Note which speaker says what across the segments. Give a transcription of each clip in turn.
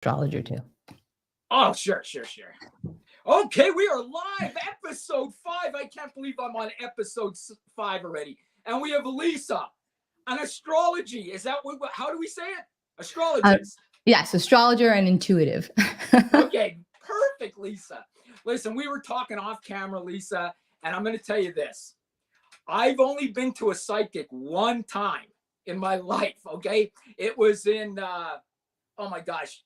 Speaker 1: astrologer too.
Speaker 2: Oh, sure. Okay, we are live, episode 5. I can't believe I'm on episode 5 already. And we have Lisa, an astrology. Is that how do we say it? Astrologist.
Speaker 1: Yes, astrologer and intuitive.
Speaker 2: Okay, perfect, Lisa. Listen, we were talking off camera, Lisa, and I'm going to tell you this. I've only been to a psychic one time in my life, okay? It was in, oh my gosh.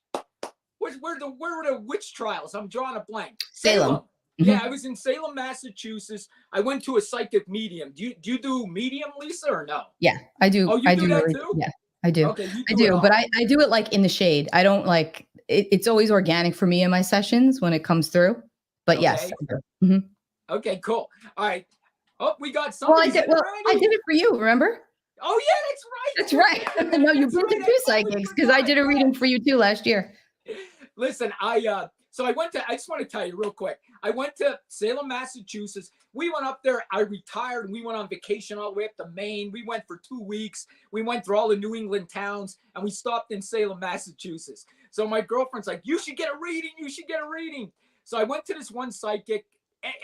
Speaker 2: Where were the witch trials? I'm drawing a blank.
Speaker 1: Salem.
Speaker 2: Yeah, I was in Salem, Massachusetts. I went to a psychic medium. Do you do medium, Lisa, or no?
Speaker 1: Yeah, I do.
Speaker 2: Oh, you do that too?
Speaker 1: Yeah, I do.
Speaker 2: Okay,
Speaker 1: I do, but I do it like in the shade. I don't like it. It's always organic for me in my sessions when it comes through. But yes.
Speaker 2: Mm-hmm. Okay, cool. All right. Oh, we got somebody.
Speaker 1: I did it for you. Remember?
Speaker 2: Oh yeah,
Speaker 1: that's right. No, you both did two psychics because I did a reading for you too last year.
Speaker 2: Listen, I just want to tell you real quick. I went to Salem, Massachusetts. We went up there. I retired and we went on vacation all the way up to Maine. We went for 2 weeks. We went through all the New England towns and we stopped in Salem, Massachusetts. So my girlfriend's like, you should get a reading. You should get a reading. So I went to this one psychic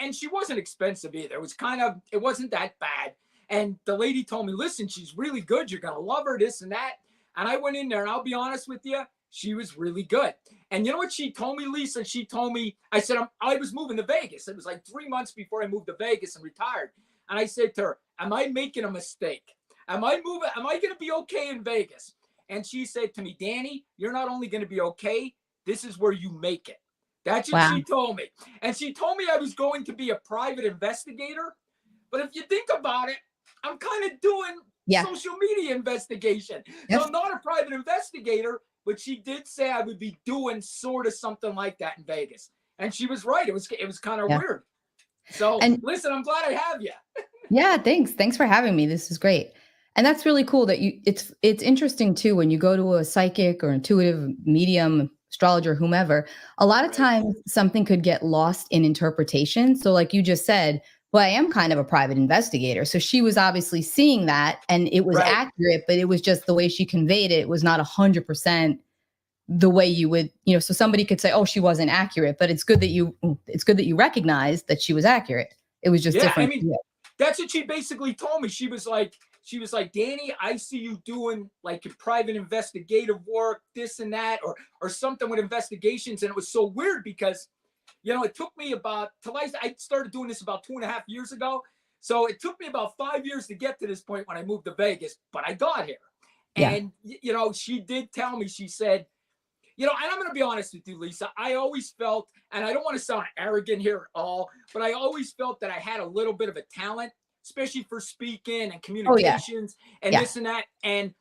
Speaker 2: and she wasn't expensive either. It wasn't that bad. And the lady told me, listen, she's really good. You're going to love her, this and that. And I went in there and I'll be honest with you. She was really good. And you know what she told me, Lisa? She told me, I said, I was moving to Vegas. It was like 3 months before I moved to Vegas and retired. And I said to her, am I making a mistake? Am I going to be okay in Vegas? And she said to me, Danny, you're not only going to be okay, this is where you make it. That's what she told me. And she told me I was going to be a private investigator. But if you think about it, I'm kind of doing social media investigation. So I'm not a private investigator. But she did say I would be doing sort of something like that in Vegas. And she was right. It was kind of weird. So listen, I'm glad I have you.
Speaker 1: Yeah, thanks. Thanks for having me. This is great. And that's really cool that it's interesting too, when you go to a psychic or intuitive medium, astrologer, whomever, a lot of times something could get lost in interpretation. So like you just said, well, I am kind of a private investigator. So she was obviously seeing that and it was accurate, but it was just the way she conveyed it was not 100% the way you would, so somebody could say, oh, she wasn't accurate, but it's good that you recognized that she was accurate. It was just different.
Speaker 2: I mean, that's what she basically told me. She was like, Danny, I see you doing like private investigative work, this and that, or something with investigations. And it was so weird because it took me I started doing this about 2.5 years ago. So it took me about 5 years to get to this point when I moved to Vegas, but I got here. And, she did tell me, she said, and I'm going to be honest with you, Lisa, I always felt, and I don't want to sound arrogant here at all, but I always felt that I had a little bit of a talent, especially for speaking and communications and this and that. And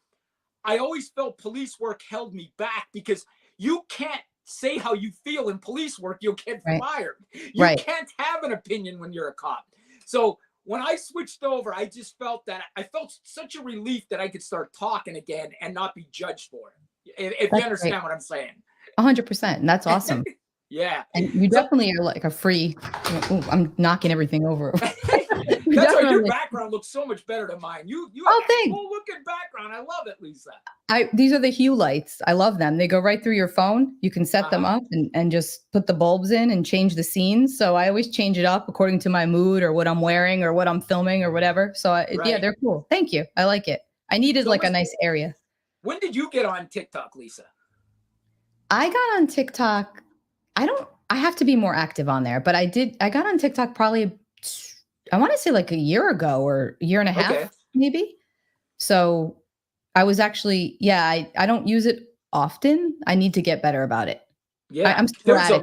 Speaker 2: I always felt police work held me back because you can't say how you feel in police work, you'll get fired. You can't have an opinion when you're a cop. So when I switched over, I just felt such a relief that I could start talking again and not be judged for it. If you understand what I'm saying.
Speaker 1: 100%. And that's awesome.
Speaker 2: Yeah.
Speaker 1: And you definitely are like a free, I'm knocking everything over.
Speaker 2: That's why your background looks so much better than mine. You have a cool looking background. I love it, Lisa.
Speaker 1: These are the hue lights. I love them. They go right through your phone. You can set them up and just put the bulbs in and change the scenes. So I always change it up according to my mood or what I'm wearing or what I'm filming or whatever. So yeah, they're cool. Thank you. I like it. I needed a nice area.
Speaker 2: When did you get on TikTok, Lisa?
Speaker 1: I got on TikTok. I have to be more active on there, but I got on TikTok probably, I want to say like a year ago or a year and a half, maybe. So I was actually, I don't use it often. I need to get better about it.
Speaker 2: Yeah, I'm sporadic.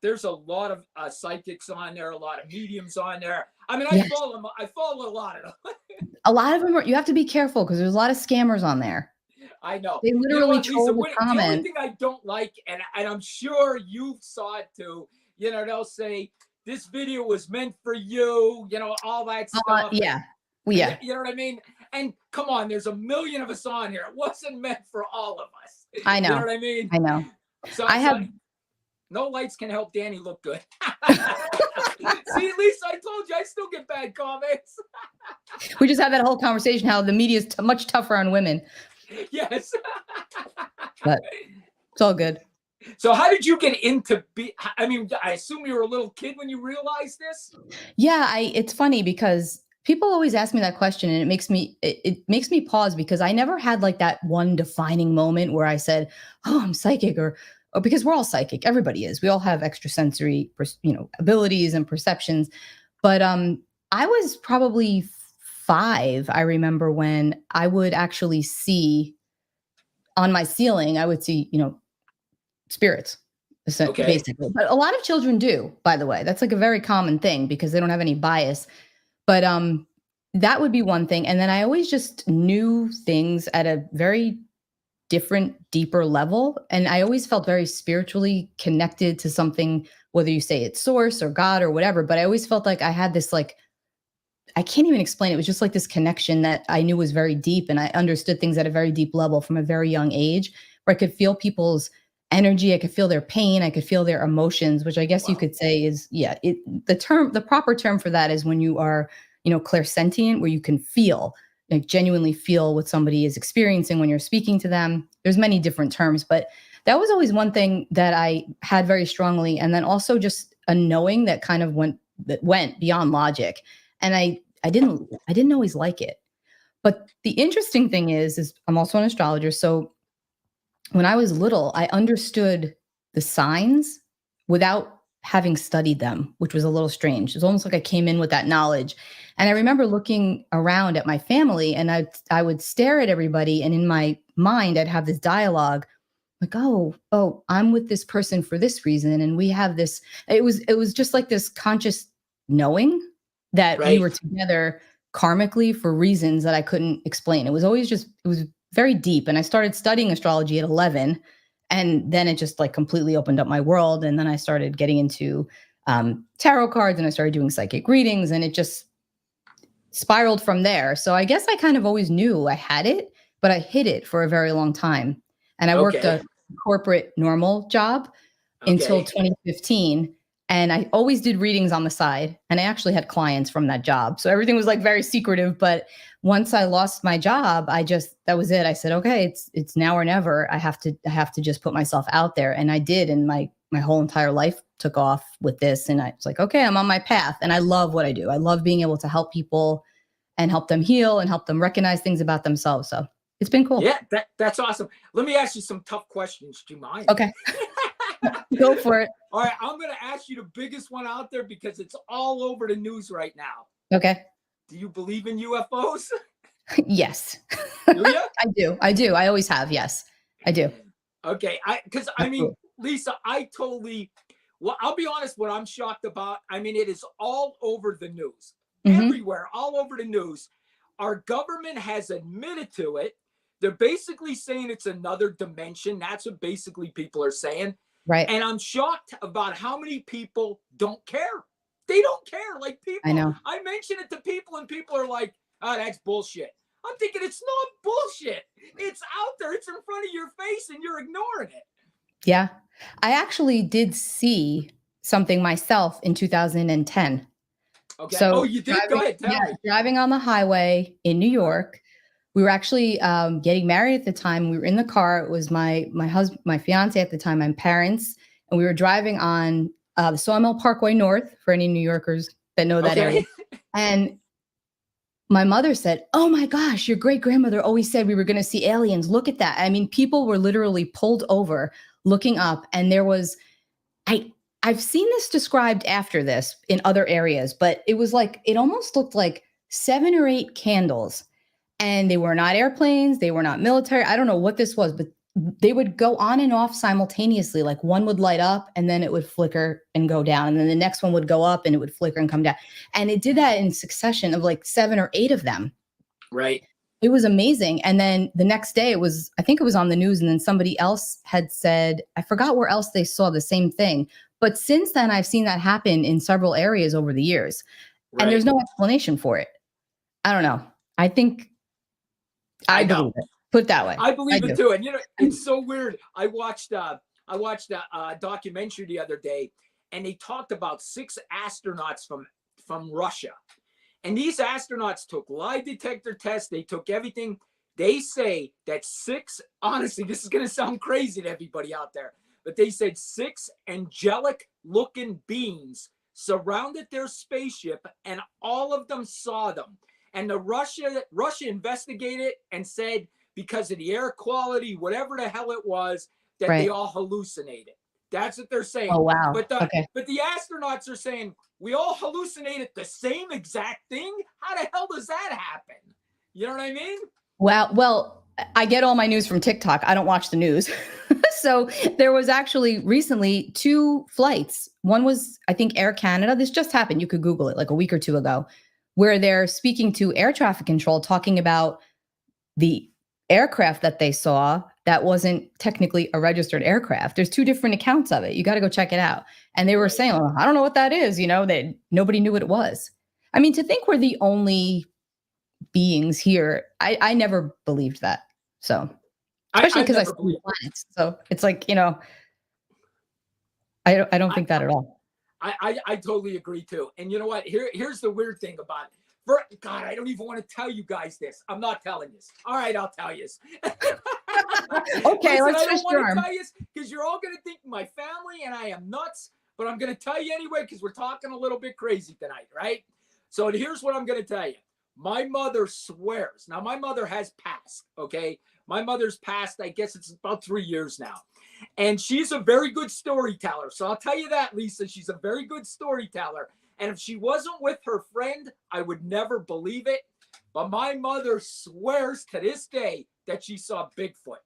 Speaker 2: There's a lot of psychics on there, a lot of mediums on there. I mean, I follow a lot of them.
Speaker 1: A lot of them you have to be careful because there's a lot of scammers on there.
Speaker 2: I know.
Speaker 1: They literally troll the comment.
Speaker 2: The only thing I don't like, and I'm sure you saw it too, they'll say, this video was meant for you, all that stuff.
Speaker 1: Yeah.
Speaker 2: You know what I mean? And come on, there's a million of us on here. It wasn't meant for all of us.
Speaker 1: I know.
Speaker 2: You know what I mean?
Speaker 1: I know.
Speaker 2: So no lights can help Danny look good. See, Lisa, I told you I still get bad comments.
Speaker 1: We just had that whole conversation how the media is much tougher on women.
Speaker 2: Yes.
Speaker 1: But it's all good.
Speaker 2: So how did you get into I mean, I assume you were a little kid when you realized this?
Speaker 1: Yeah, it's funny because people always ask me that question and it makes me pause because I never had like that one defining moment where I said, "Oh, I'm psychic," or because we're all psychic. Everybody is. We all have extrasensory, abilities and perceptions. But I was probably 5, I remember, when I would actually see on my ceiling, I would see, spirits,
Speaker 2: Okay.
Speaker 1: basically. But a lot of children do, by the way. That's like a very common thing because they don't have any bias. But that would be one thing. And then I always just knew things at a very different, deeper level. And I always felt very spiritually connected to something, whether you say it's source or God or whatever. But I always felt like I had this, like, I can't even explain it. It was just like this connection that I knew was very deep. And I understood things at a very deep level from a very young age, where I could feel people's energy. I could feel their pain. I could feel their emotions, which I guess you
Speaker 2: Wow.
Speaker 1: could say is, yeah, the proper term for that is when you are, clairsentient, where you can feel, like genuinely feel what somebody is experiencing when you're speaking to them. There's many different terms, but that was always one thing that I had very strongly. And then also just a knowing that kind of went beyond logic. And I didn't always like it. But the interesting thing is I'm also an astrologer. So when I was little, I understood the signs without having studied them, which was a little strange. It was almost like I came in with that knowledge. And I remember looking around at my family, and I would stare at everybody, and in my mind I'd have this dialogue like, oh, I'm with this person for this reason, and we have this. It was just like this conscious knowing that we
Speaker 2: Right.
Speaker 1: were together karmically for reasons that I couldn't explain. It was very deep. And I started studying astrology at 11. And then it just like completely opened up my world. And then I started getting into tarot cards, and I started doing psychic readings, and it just spiraled from there. So I guess I kind of always knew I had it, but I hid it for a very long time. And I worked
Speaker 2: Okay.
Speaker 1: a corporate normal job until
Speaker 2: Okay.
Speaker 1: 2015. And I always did readings on the side. And I actually had clients from that job. So everything was like very secretive. But once I lost my job, that was it. I said, okay, it's now or never. I have to just put myself out there. And I did. And my whole entire life took off with this. And I was like, okay, I'm on my path. And I love what I do. I love being able to help people and help them heal and help them recognize things about themselves. So it's been cool.
Speaker 2: Yeah, that's awesome. Let me ask you some tough questions. Do you mind?
Speaker 1: Okay. Go for it.
Speaker 2: All right, I'm going to ask you the biggest one out there because it's all over the news right now.
Speaker 1: Okay.
Speaker 2: Do you believe in UFOs?
Speaker 1: Yes.
Speaker 2: Do you?
Speaker 1: I do. I do. I always have. Yes, I do.
Speaker 2: Okay, because I mean, Lisa, well, I'll be honest, what I'm shocked about, I mean, it is all over the news, everywhere, all over the news. Our government has admitted to it. They're basically saying it's another dimension. That's what basically people are saying.
Speaker 1: Right.
Speaker 2: And I'm shocked about how many people don't care. They don't care. Like
Speaker 1: I
Speaker 2: people,
Speaker 1: know.
Speaker 2: I mention it to people and people are like, oh, that's bullshit. I'm thinking it's not bullshit. It's out there. It's in front of your face and you're ignoring it.
Speaker 1: Yeah. I actually did see something myself in 2010.
Speaker 2: Okay. Oh,
Speaker 1: So
Speaker 2: you did? Go ahead. Tell me.
Speaker 1: driving on the highway in New York. We were actually getting married at the time. We were in the car. It was my husband, my fiance at the time, my parents, and we were driving on the Sawmill Parkway North, for any New Yorkers that know that area. And my mother said, "Oh my gosh, your great grandmother always said we were going to see aliens. Look at that." I mean, people were literally pulled over looking up, and there was I've seen this described after this in other areas, but it was like it almost looked like 7 or 8 candles, and they were not airplanes, they were not military. I don't know what this was, but they would go on and off simultaneously. Like one would light up and then it would flicker and go down, and then the next one would go up and it would flicker and come down. And it did that in succession of like 7 or 8 of them.
Speaker 2: Right.
Speaker 1: It was amazing. And then the next day I think it was on the news, and then somebody else had said, I forgot where else they saw the same thing. But since then, I've seen that happen in several areas over the years.
Speaker 2: Right.
Speaker 1: And there's no explanation for it. I don't know. I think I believe it. Put it that way.
Speaker 2: I believe it too. And you know, it's so weird. I watched a documentary the other day, and they talked about 6 astronauts from Russia. And these astronauts took lie detector tests. They took everything. They say that 6, honestly, this is going to sound crazy to everybody out there, but they said 6 angelic looking beings surrounded their spaceship and all of them saw them. And Russia investigated and said because of the air quality, whatever the hell it was, that they all hallucinated. That's what they're saying.
Speaker 1: Oh, wow.
Speaker 2: But
Speaker 1: Okay.
Speaker 2: the astronauts are saying we all hallucinated the same exact thing. How the hell does that happen? You know what I mean?
Speaker 1: Wow. Well, I get all my news from TikTok. I don't watch the news. So there was actually recently 2 flights. One was, I think, Air Canada. This just happened. You could Google it like a week or 2 ago, where they're speaking to air traffic control, talking about the aircraft that they saw that wasn't technically a registered aircraft. There's 2 different accounts of it. You got to go check it out. And they were saying, oh, I don't know what that is, that nobody knew what it was. I mean, to think we're the only beings here, I never believed that. So, especially because I study planets. So it's like, I don't think that at all.
Speaker 2: I totally agree too. And you know what? Here's the weird thing about it. God, I don't even want to tell you guys this. I'm not telling you. All right, I'll tell you.
Speaker 1: Okay,
Speaker 2: Listen,
Speaker 1: let's
Speaker 2: I don't
Speaker 1: twist your
Speaker 2: want
Speaker 1: arm.
Speaker 2: to tell you because you're all going to think my family and I am nuts, but I'm going to tell you anyway because we're talking a little bit crazy tonight, right? So here's what I'm going to tell you. My mother swears. Now, my mother has passed, okay? My mother's passed, I guess it's about 3 years now. And she's a very good storyteller. So I'll tell you that, Lisa. She's a very good storyteller. And if she wasn't with her friend, I would never believe it. But my mother swears to this day that she saw Bigfoot.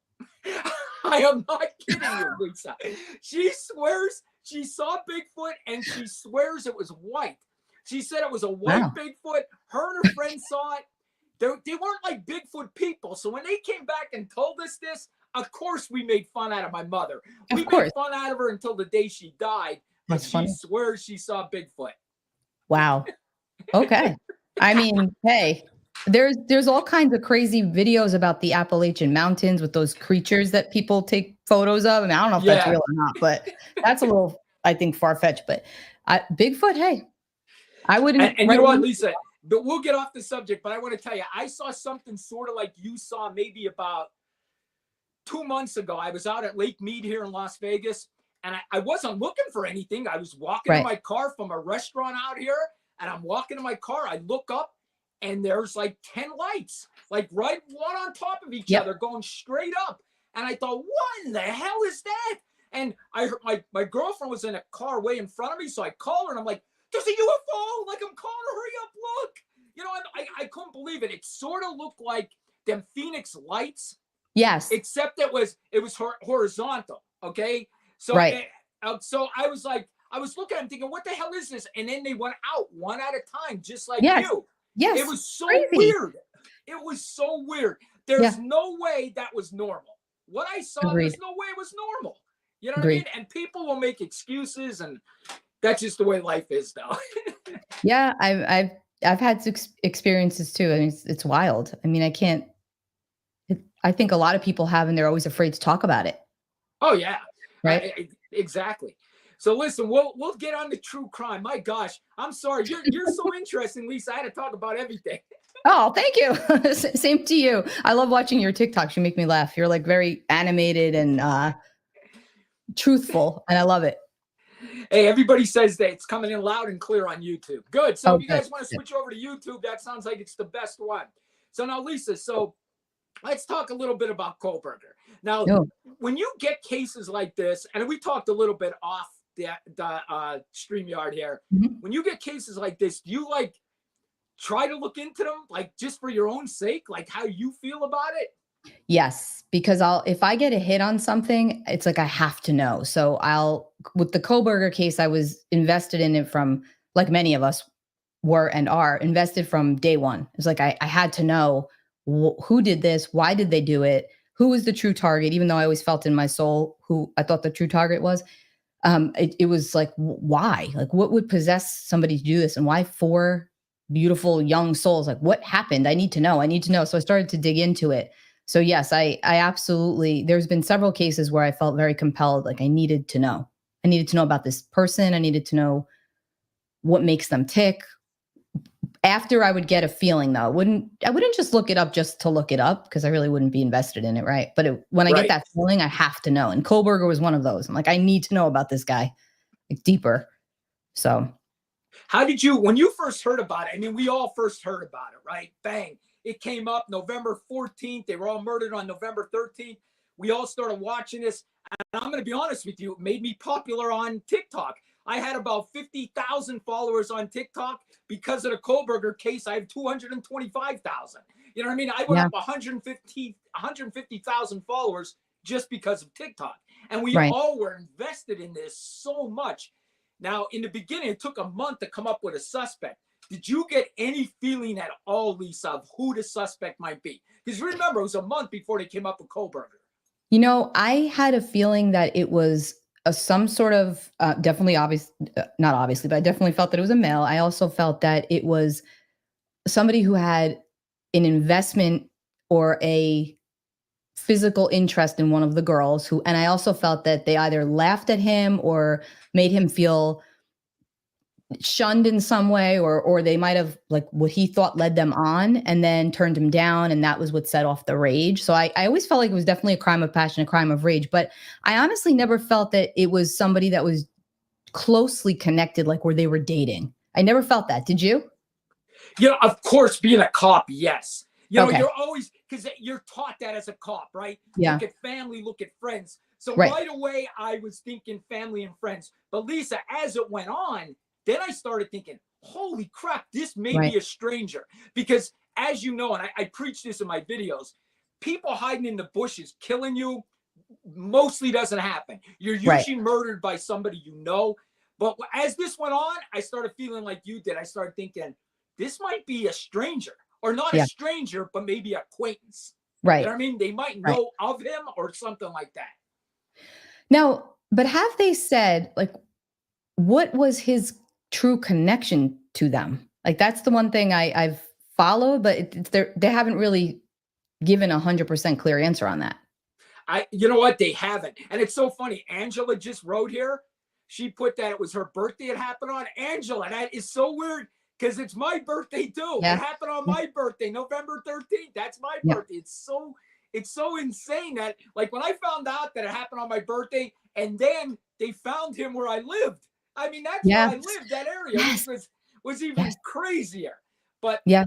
Speaker 2: I am not kidding you, Lisa. She swears she saw Bigfoot and she swears it was white. She said it was a white Bigfoot. Her and her friend saw it. They weren't like Bigfoot people. So when they came back and told us this, of course we made fun out of my mother. We made fun out of her until the day she died. But she swears she saw Bigfoot.
Speaker 1: Wow. Okay. I mean, hey, there's all kinds of crazy videos about the Appalachian Mountains with those creatures that people take photos of. I mean, I don't know if that's real or not, but that's a little, I think, far-fetched. But Bigfoot, hey, I wouldn't.
Speaker 2: And you know what, Lisa? But we'll get off the subject. But I want to tell you, I saw something sort of like you saw maybe about 2 months ago. I was out at Lake Mead here in Las Vegas. And I wasn't looking for anything. I was walking to my car from a restaurant out here, and I'm walking to my car. I look up, and there's like 10 lights, like right one on top of each other, going straight up. And I thought, what in the hell is that? And I heard my girlfriend was in a car way in front of me, so I called her, and I'm like, there's a UFO. Like, I'm calling her, hurry up, look. I couldn't believe it. It sort of looked like them Phoenix lights.
Speaker 1: Yes.
Speaker 2: Except it was horizontal, okay? So, so I was looking at them thinking, what the hell is this? And then they went out one at a time, just like you.
Speaker 1: Yes.
Speaker 2: It was so weird. It was so weird. There's no way that was normal. What I saw, there's no way it was normal. You know what I mean? And people will make excuses, and that's just the way life is, though.
Speaker 1: Yeah, I've had experiences too. I mean, it's wild. I mean, I think a lot of people have, and they're always afraid to talk about it.
Speaker 2: Oh yeah.
Speaker 1: Right.
Speaker 2: Exactly. So listen, we'll get on to true crime. My gosh, I'm sorry. You're so interesting, Lisa. I had to talk about everything.
Speaker 1: Oh, thank you. Same to you. I love watching your TikToks. You make me laugh. You're like very animated and truthful, and I love it.
Speaker 2: Hey, everybody says that it's coming in loud and clear on YouTube. Good. So if you guys want to switch over to YouTube, that sounds like it's the best one. So now, Lisa, let's talk a little bit about Kohberger. Now, when you get cases like this, and we talked a little bit off the StreamYard here, when you get cases like this, do you like try to look into them, like just for your own sake, like how you feel about it?
Speaker 1: Yes, because if I get a hit on something, it's like I have to know. So with the Kohberger case, I was invested in it from, like many of us were and are, invested from day one. It's like I had to know who did this, why did they do it, who was the true target, even though I always felt in my soul who I thought the true target was. It was like, why? Like, what would possess somebody to do this, and why 4 beautiful young souls? Like, what happened? I need to know. So I started to dig into it. So yes, I absolutely, there's been several cases where I felt very compelled. Like I needed to know about this person. I needed to know what makes them tick. After I would get a feeling though, I wouldn't just look it up just to look it up because I really wouldn't be invested in it, right? But when I get
Speaker 2: Right.
Speaker 1: that feeling, I have to know. And Kohlberger was one of those. I'm like, I need to know about this guy, like deeper. So
Speaker 2: How did you, when you first heard about it? I mean, we all first heard about it, right? Bang. It came up November 14th. They were all murdered on November 13th. We all started watching this. And I'm going to be honest with you, it made me popular on TikTok. I had about 50,000 followers on TikTok because of the Kohlberger case. I have 225,000. You know what I mean? I went
Speaker 1: yeah,
Speaker 2: up 150,000 followers just because of TikTok. And we
Speaker 1: right.
Speaker 2: all were invested in this so much. Now, in the beginning, it took a month to come up with a suspect. Did you get any feeling at all, Lisa, of who the suspect might be? Because remember, it was a month before they came up with Kohlberger.
Speaker 1: I had a feeling that it was some sort of definitely obvious, not obviously, but I definitely felt that it was a male. I also felt that it was somebody who had an investment or a physical interest in one of the girls and I also felt that they either laughed at him or made him feel shunned in some way or they might have like what he thought led them on and then turned him down and that was what set off the rage. So I always felt like it was definitely a crime of passion, a crime of rage, but I honestly never felt that it was somebody that was closely connected, like where they were dating. I never felt that. Did you?
Speaker 2: You know, of course, being a cop, yes. You know,
Speaker 1: Okay.
Speaker 2: you're always, because you're taught that as a cop, right?
Speaker 1: Yeah.
Speaker 2: Look at family, look at friends. So
Speaker 1: Right.
Speaker 2: right away, I was thinking family and friends. But Lisa, as it went on, then I started thinking, holy crap, this may
Speaker 1: Right.
Speaker 2: be a stranger. Because as you know, and I preach this in my videos, people hiding in the bushes killing you mostly doesn't happen. You're
Speaker 1: Right.
Speaker 2: usually murdered by somebody you know. But as this went on, I started feeling like you did. I started thinking, this might be a stranger, or not a
Speaker 1: Yeah.
Speaker 2: stranger, but maybe acquaintance. You know
Speaker 1: Right.
Speaker 2: what I mean? They might
Speaker 1: Right.
Speaker 2: know of him or something like that.
Speaker 1: Now, but have they said like what was his true connection to them? Like that's the one thing I've followed, but they haven't really given 100% clear answer on that.
Speaker 2: You know what? They haven't. And it's so funny. Angela just wrote here. She put that it was her birthday it happened on. Angela, that is so weird because it's my birthday too. It
Speaker 1: Yeah.
Speaker 2: happened on my birthday, November 13th. That's my
Speaker 1: Yeah.
Speaker 2: birthday. It's so insane that like when I found out that it happened on my birthday and then they found him where I lived. I mean, that's where I
Speaker 1: Yes.
Speaker 2: lived, that area,
Speaker 1: Yes.
Speaker 2: which was even
Speaker 1: Yes.
Speaker 2: crazier. But
Speaker 1: Yes.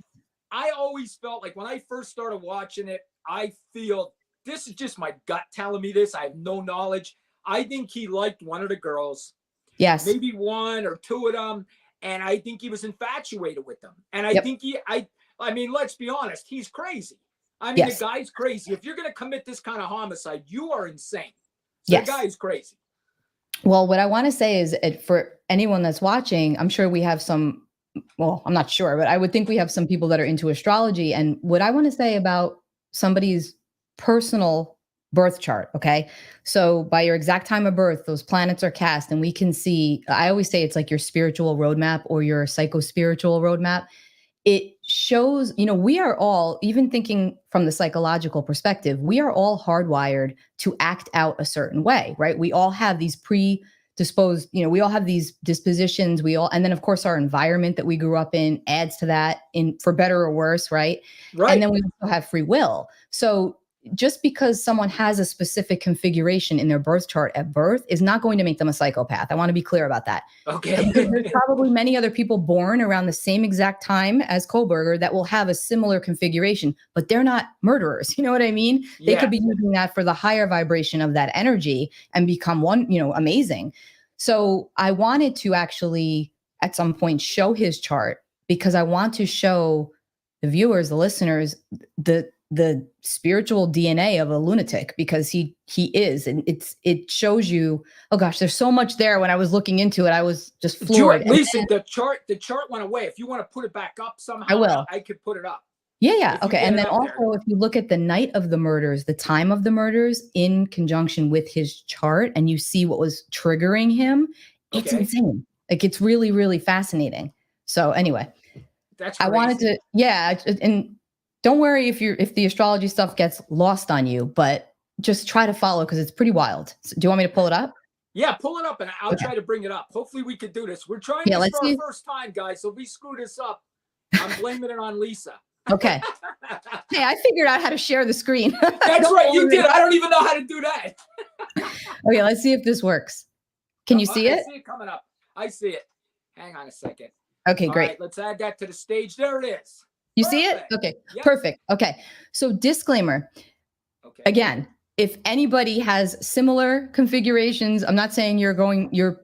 Speaker 2: I always felt like when I first started watching it, I feel this is just my gut telling me this. I have no knowledge. I think he liked one of the girls,
Speaker 1: Yes.
Speaker 2: maybe one or two of them, and I think he was infatuated with them. And I
Speaker 1: Yep.
Speaker 2: think I mean, let's be honest, he's crazy. I mean, the
Speaker 1: Yes.
Speaker 2: guy's crazy. If you're going to commit this kind of homicide, you are insane. So the
Speaker 1: Yes.
Speaker 2: guy is crazy.
Speaker 1: Well, what I want to say is for anyone that's watching, I'm sure we have some, well, I'm not sure, but I would think we have some people that are into astrology. And what I want to say about somebody's personal birth chart, okay? So by your exact time of birth, those planets are cast, and we can see, I always say it's like your spiritual roadmap or your psycho-spiritual roadmap. It shows, we are all, even thinking from the psychological perspective, we are all hardwired to act out a certain way, right? We all have these predisposed, we all have these dispositions. And then of course our environment that we grew up in adds to that for better or worse, right?
Speaker 2: Right.
Speaker 1: And then we also have free will. So just because someone has a specific configuration in their birth chart at birth is not going to make them a psychopath. I want to be clear about that.
Speaker 2: Okay.
Speaker 1: There's probably many other people born around the same exact time as Kohlberger that will have a similar configuration, but they're not murderers. You know what I mean? They
Speaker 2: Yeah.
Speaker 1: could be using that for the higher vibration of that energy and become one, amazing. So I wanted to actually at some point show his chart because I want to show the viewers, the listeners, the spiritual DNA of a lunatic, because he is, and it shows you, oh gosh, there's so much there. When I was looking into it, I was just floored.
Speaker 2: Listen, the chart went away. If you want to put it back up somehow,
Speaker 1: I will.
Speaker 2: I could put it up.
Speaker 1: Yeah.
Speaker 2: If you
Speaker 1: Okay.
Speaker 2: get
Speaker 1: And
Speaker 2: it
Speaker 1: then
Speaker 2: up
Speaker 1: also,
Speaker 2: there.
Speaker 1: if you look at the night of the murders, the time of the murders in conjunction with his chart, and you see what was triggering him, it's
Speaker 2: Okay.
Speaker 1: insane. Like it's really, really fascinating. So anyway,
Speaker 2: That's
Speaker 1: I
Speaker 2: crazy.
Speaker 1: wanted to, yeah. And don't worry if the astrology stuff gets lost on you, but just try to follow because it's pretty wild. So, do you want me to pull it up?
Speaker 2: Yeah, pull it up and I'll
Speaker 1: Okay.
Speaker 2: try to bring it up. Hopefully we could do this. We're trying
Speaker 1: Yeah,
Speaker 2: this
Speaker 1: let's
Speaker 2: for our
Speaker 1: see.
Speaker 2: first time, guys. So if we screw this up, I'm blaming it on Lisa.
Speaker 1: Okay. Hey, I figured out how to share the screen.
Speaker 2: That's right. You did. I don't even know how to do that.
Speaker 1: Okay, let's see if this works. Can you see
Speaker 2: I
Speaker 1: it?
Speaker 2: see it coming up. I see it. Hang on a second.
Speaker 1: Okay,
Speaker 2: All
Speaker 1: great.
Speaker 2: right, let's add that to the stage. There it is.
Speaker 1: You see it?
Speaker 2: Perfect.
Speaker 1: Okay,
Speaker 2: Yep.
Speaker 1: perfect. Okay, so disclaimer.
Speaker 2: Okay.
Speaker 1: Again, if anybody has similar configurations, I'm not saying you're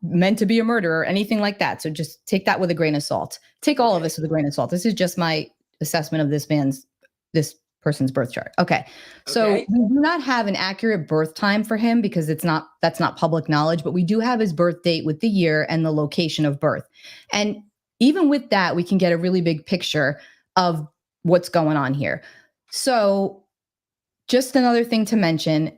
Speaker 1: meant to be a murderer or anything like that. So just take that with a grain of salt. Take all of
Speaker 2: Okay.
Speaker 1: this with a grain of salt. This is just my assessment of this person's birth chart. Okay. So
Speaker 2: Okay.
Speaker 1: we do not have an accurate birth time for him because that's not public knowledge, but we do have his birth date with the year and the location of birth. And even with that, we can get a really big picture of what's going on here. So just another thing to mention,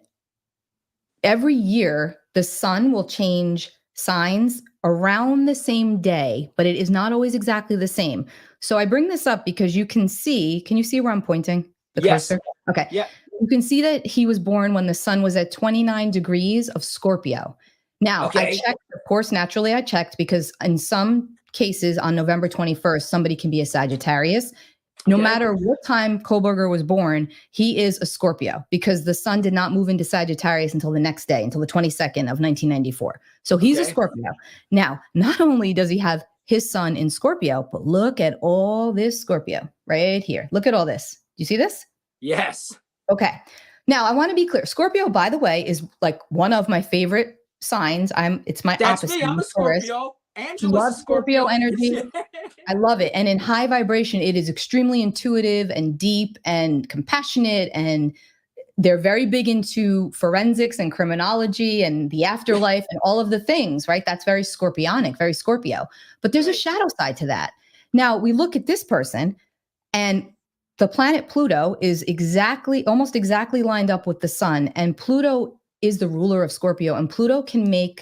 Speaker 1: every year the sun will change signs around the same day, but it is not always exactly the same. So I bring this up because can you see where I'm pointing the
Speaker 2: Yes.
Speaker 1: cursor? Okay.
Speaker 2: Yeah.
Speaker 1: You can see that he was born when the sun was at 29 degrees of Scorpio. Now,
Speaker 2: Okay.
Speaker 1: I checked, of course, naturally I checked because in some cases on November 21st, somebody can be a Sagittarius. No
Speaker 2: Okay.
Speaker 1: matter what time Kohlberger was born, he is a Scorpio because the sun did not move into Sagittarius until the next day, until the 22nd of 1994. So he's a
Speaker 2: Okay.
Speaker 1: Scorpio. Now, not only does he have his sun in Scorpio, but look at all this Scorpio right here. Look at all this. Do you see this?
Speaker 2: Yes.
Speaker 1: Okay. Now, I want to be clear. Scorpio, by the way, is like one of my favorite signs. It's my
Speaker 2: That's
Speaker 1: opposite.
Speaker 2: me. I'm a
Speaker 1: Taurus.
Speaker 2: Scorpio. Angela's
Speaker 1: Love
Speaker 2: a Scorpio.
Speaker 1: energy. I love it. And in high vibration, it is extremely intuitive and deep and compassionate. And they're very big into forensics and criminology and the afterlife and all of the things, right? That's very Scorpionic, very Scorpio. But there's a shadow side to that. Now we look at this person and the planet Pluto is almost exactly lined up with the sun. And Pluto is the ruler of Scorpio. And Pluto can be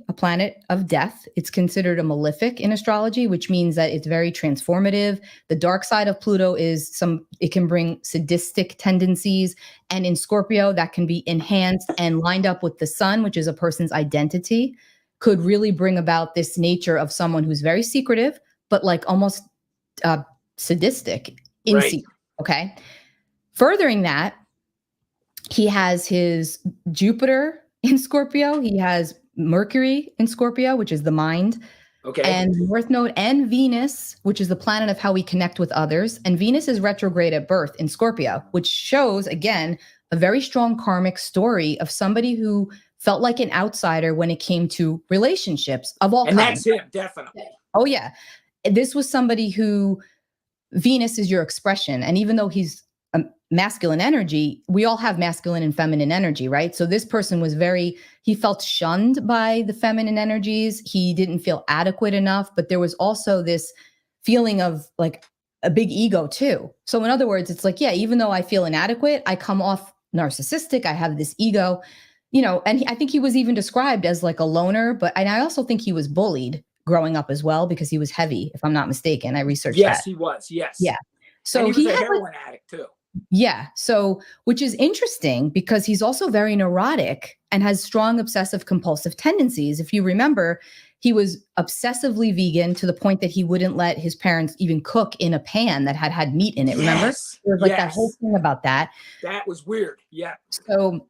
Speaker 1: a planet of death. It's considered a malefic in astrology, which means that it's very transformative. The dark side of Pluto it can bring sadistic tendencies. And in Scorpio, that can be enhanced and lined up with the sun, which is a person's identity, could really bring about this nature of someone who's very secretive, but like almost sadistic in
Speaker 2: Right.
Speaker 1: secret. Okay. Furthering that, he has his Jupiter in Scorpio. He has Mercury in Scorpio, which is the mind.
Speaker 2: Okay.
Speaker 1: And North Node and Venus, which is the planet of how we connect with others. And Venus is retrograde at birth in Scorpio, which shows, again, a very strong karmic story of somebody who felt like an outsider when it came to relationships of all
Speaker 2: And
Speaker 1: kinds.
Speaker 2: that's him, definitely.
Speaker 1: Oh, yeah. This was somebody who Venus is your expression. And even though he's a masculine energy, we all have masculine and feminine energy, right? So this person he felt shunned by the feminine energies. He didn't feel adequate enough, but there was also this feeling of like a big ego too. So in other words, it's like, yeah, even though I feel inadequate, I come off narcissistic. I have this ego, and I think he was even described as like a loner, and I also think he was bullied growing up as well because he was heavy, if I'm not mistaken. I researched that.
Speaker 2: Yes, he was. Yes.
Speaker 1: Yeah. So
Speaker 2: and he was a
Speaker 1: had
Speaker 2: heroin addict too.
Speaker 1: Yeah. So, which is interesting because he's also very neurotic and has strong obsessive compulsive tendencies. If you remember, he was obsessively vegan to the point that he wouldn't let his parents even cook in a pan that had meat in it. Remember?
Speaker 2: Yes.
Speaker 1: There was like that whole thing about that.
Speaker 2: That was weird. Yeah.
Speaker 1: So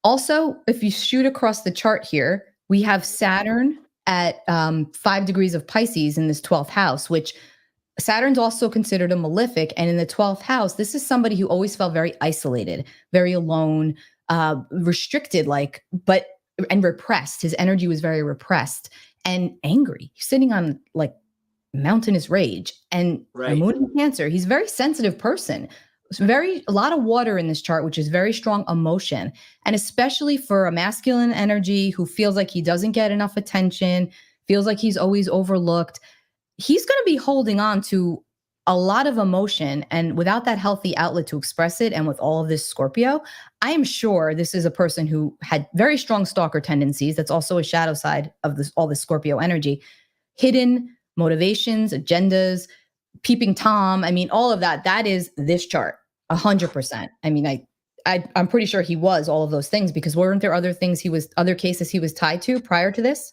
Speaker 1: also, if you shoot across the chart here, we have Saturn at 5 degrees of Pisces in this 12th house, which Saturn's also considered a malefic. And in the 12th house, this is somebody who always felt very isolated, very alone, restricted, and repressed. His energy was very repressed and angry. He's sitting on like mountainous rage and
Speaker 2: Right.
Speaker 1: moon in Cancer. He's a very sensitive person. A lot of water in this chart, which is very strong emotion. And especially for a masculine energy who feels like he doesn't get enough attention, feels like he's always overlooked. He's going to be holding on to a lot of emotion, and without that healthy outlet to express it, and with all of this Scorpio, I am sure this is a person who had very strong stalker tendencies. That's also a shadow side of all this Scorpio energy. Hidden motivations, agendas, peeping Tom. I mean, all of that. That is this chart, 100%. I mean, I'm pretty sure he was all of those things because weren't there other cases he was tied to prior to this?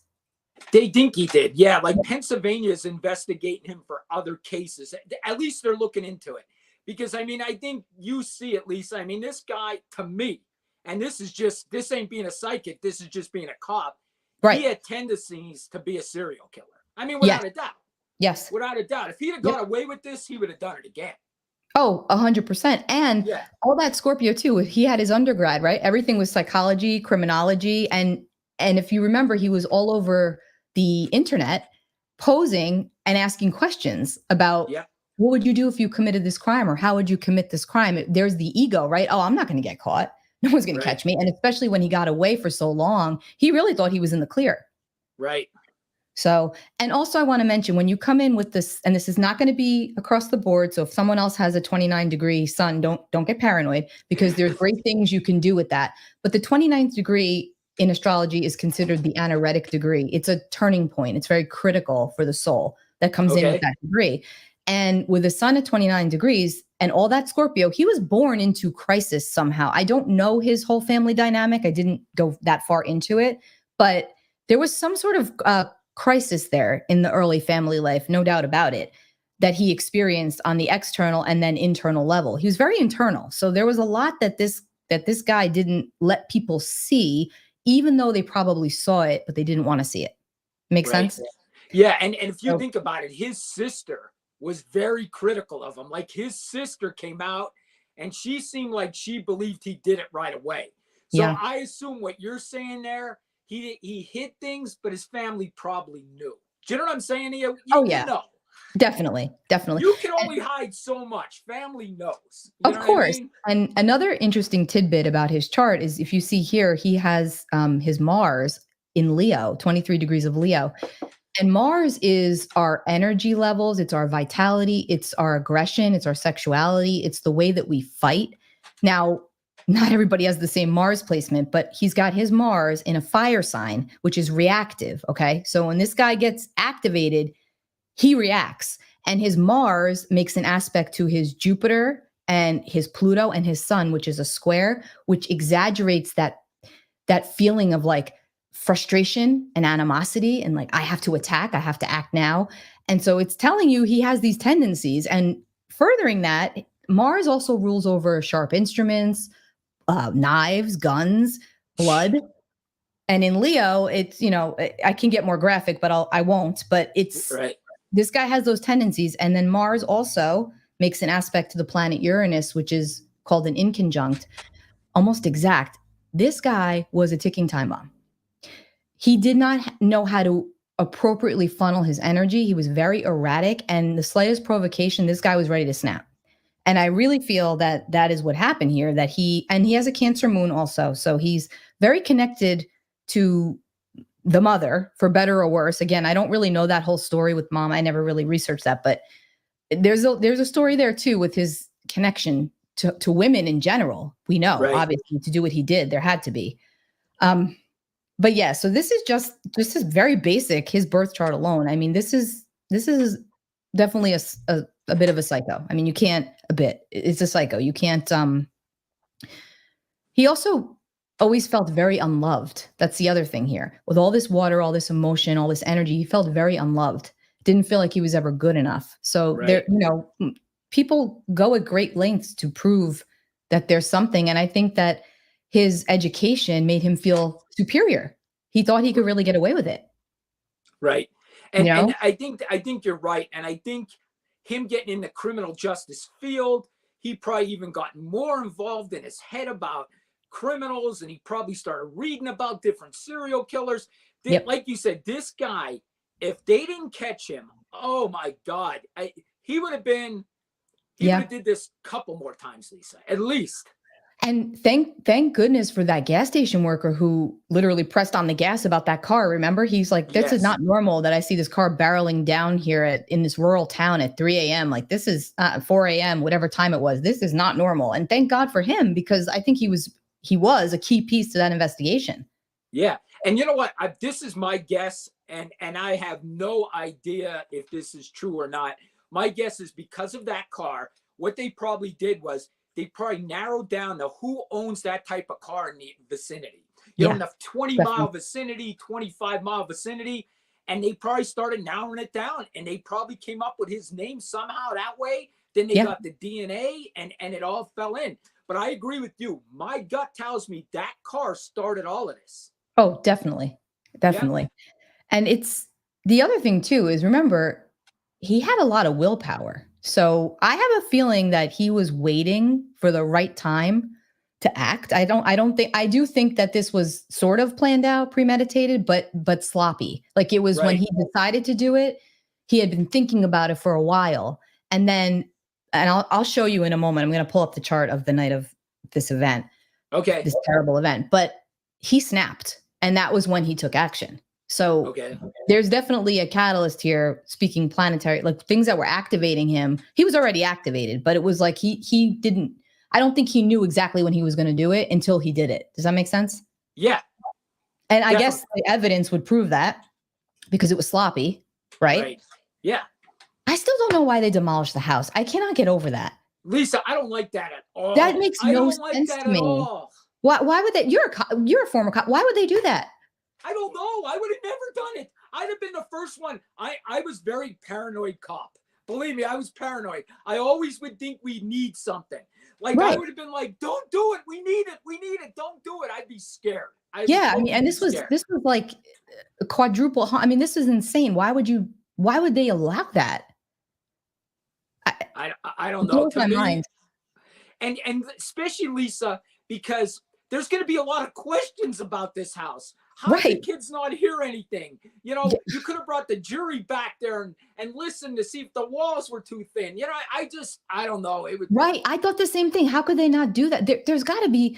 Speaker 2: They think he did. Yeah. Like Pennsylvania is investigating him for other cases. At least they're looking into it. Because, I mean, I think you see at least, I mean, this guy, to me, and this ain't being a psychic, this is just being a cop.
Speaker 1: Right.
Speaker 2: He had tendencies to be a serial killer. I mean,
Speaker 1: Yes.
Speaker 2: without a doubt.
Speaker 1: Yes.
Speaker 2: Without a doubt. If he'd have got away with this, he would have done it again.
Speaker 1: Oh, 100%. And
Speaker 2: Yeah.
Speaker 1: all that Scorpio too, he had his undergrad, right? Everything was psychology, criminology. And if you remember, he was all over the internet posing and asking questions about what would you do if you committed this crime, or how would you commit this crime? There's the ego, right? Oh, I'm not going to get caught. No one's going to catch me. And especially when he got away for so long, he really thought he was in the clear.
Speaker 2: Right.
Speaker 1: So, and also I want to mention, when you come in with this, and this is not going to be across the board. So if someone else has a 29-degree sun, don't get paranoid, because there's great things you can do with that. But the 29th degree in astrology is considered the anaretic degree. It's a turning point. It's very critical for the soul that comes in with that degree. And with a sun at 29 degrees and all that Scorpio, he was born into crisis somehow. I don't know his whole family dynamic. I didn't go that far into it, but there was some sort of crisis there in the early family life, no doubt about it, that he experienced on the external and then internal level. He was very internal. So there was a lot that this guy didn't let people see, even though they probably saw it, but they didn't want to see it. Make sense?
Speaker 2: Yeah. And if you think about it, his sister was very critical of him. Like, his sister came out and she seemed like she believed he did it right away. So I assume what you're saying there, he hid things, but his family probably knew. Do you know what I'm saying? You know.
Speaker 1: Definitely.
Speaker 2: You can only hide so much. Family knows.
Speaker 1: Of course. I mean? And another interesting tidbit about his chart is, if you see here, he has his Mars in Leo, 23 degrees of Leo. And Mars is our energy levels. It's our vitality. It's our aggression. It's our sexuality. It's the way that we fight. Now, not everybody has the same Mars placement, but he's got his Mars in a fire sign, which is reactive. Okay. So when this guy gets activated, he reacts, and his Mars makes an aspect to his Jupiter and his Pluto and his Sun, which is a square, which exaggerates that feeling of like frustration and animosity and like, I have to attack, I have to act now. And so it's telling you he has these tendencies. And furthering that, Mars also rules over sharp instruments, knives, guns, blood. And in Leo, it's, I can get more graphic, but I won't. But it's this guy has those tendencies. And then Mars also makes an aspect to the planet Uranus, which is called an inconjunct, almost exact. This guy was a ticking time bomb. He did not know how to appropriately funnel his energy. He was very erratic, and the slightest provocation, this guy was ready to snap. And I really feel that that is what happened here, that he has a Cancer moon also. So he's very connected to the mother, for better or worse. Again, I don't really know that whole story with mom. I never really researched that, but there's a story there too with his connection to women in general. We know, obviously, to do what he did, there had to be. But yeah, so this is very basic, his birth chart alone. I mean, this is definitely a bit of a psycho. I mean, it's a psycho. You can't, he also always felt very unloved. That's the other thing here. With all this water, all this emotion, all this energy, he felt very unloved. Didn't feel like he was ever good enough. So there, people go at great lengths to prove that there's something. And I think that his education made him feel superior. He thought he could really get away with it.
Speaker 2: Right. And I think you're right. And I think him getting in the criminal justice field, he probably even got more involved in his head about criminals, and he probably started reading about different serial killers. Like you said, this guy, if they didn't catch him, oh my God, he would have did this a couple more times, Lisa, at least.
Speaker 1: And thank goodness for that gas station worker who literally pressed on the gas about that car. Remember, he's like, this is not normal that I see this car barreling down here in this rural town at 3 a.m. Like, this is 4 a.m., whatever time it was. This is not normal. And thank God for him, because I think he was a key piece to that investigation. Yeah.
Speaker 2: And you know what? This is my guess, and I have no idea if this is true or not. My guess is because of that car, what they probably did was they probably narrowed down to who owns that type of car in the vicinity. You know, in the 20-mile vicinity, 25-mile vicinity. and they probably started narrowing it down, and they probably came up with his name somehow that way. Then they
Speaker 1: Yeah.
Speaker 2: got the DNA, and it all fell in. But I agree with you. My gut tells me that car started all of this.
Speaker 1: Oh, definitely. Definitely. And it's the other thing too is, remember, he had a lot of willpower. So I have a feeling that he was waiting for the right time to act. I do think that this was sort of planned out, premeditated, but sloppy. Like, it was when
Speaker 2: Right.
Speaker 1: he decided to do it, he had been thinking about it for a while. And then, and I'll show you in a moment. I'm going to pull up the chart of the night of this event,
Speaker 2: Okay.
Speaker 1: this terrible event, but he snapped, and that was when he took action. So
Speaker 2: Okay.
Speaker 1: there's definitely a catalyst here, speaking planetary, like things that were activating him. He was already activated, but it was like he didn't, I don't think he knew exactly when he was going to do it until he did it. Does that make sense?
Speaker 2: Yeah.
Speaker 1: And I
Speaker 2: Definitely.
Speaker 1: guess the evidence would prove that, because it was sloppy, right?
Speaker 2: Right. Yeah.
Speaker 1: I still don't know why they demolished the house. I cannot get over that.
Speaker 2: Lisa, I don't like that at all.
Speaker 1: That makes
Speaker 2: I
Speaker 1: no
Speaker 2: don't like
Speaker 1: sense
Speaker 2: that
Speaker 1: to
Speaker 2: at
Speaker 1: me.
Speaker 2: all.
Speaker 1: Why would they? You're a former cop. Why would they do that?
Speaker 2: I don't know. I would have never done it. I'd have been the first one. I was very paranoid cop. Believe me, I was paranoid. I always would think we need something. Like, I
Speaker 1: Right.
Speaker 2: would have been like, don't do it. We need it. We need it. Don't do it. I'd be scared.
Speaker 1: Yeah, I mean, and this was like a quadruple. I mean, this is insane. Why would they allow that?
Speaker 2: I don't
Speaker 1: It
Speaker 2: know.
Speaker 1: blows
Speaker 2: To
Speaker 1: my
Speaker 2: me,
Speaker 1: mind.
Speaker 2: and especially Lisa, because there's going to be a lot of questions about this house. How did the
Speaker 1: Right.
Speaker 2: kids not hear anything? You know,
Speaker 1: Yeah.
Speaker 2: you could have brought the jury back there and listened to see if the walls were too thin. You know, I don't know. It would
Speaker 1: Right. I thought the same thing. How could they not do that? There's got to be.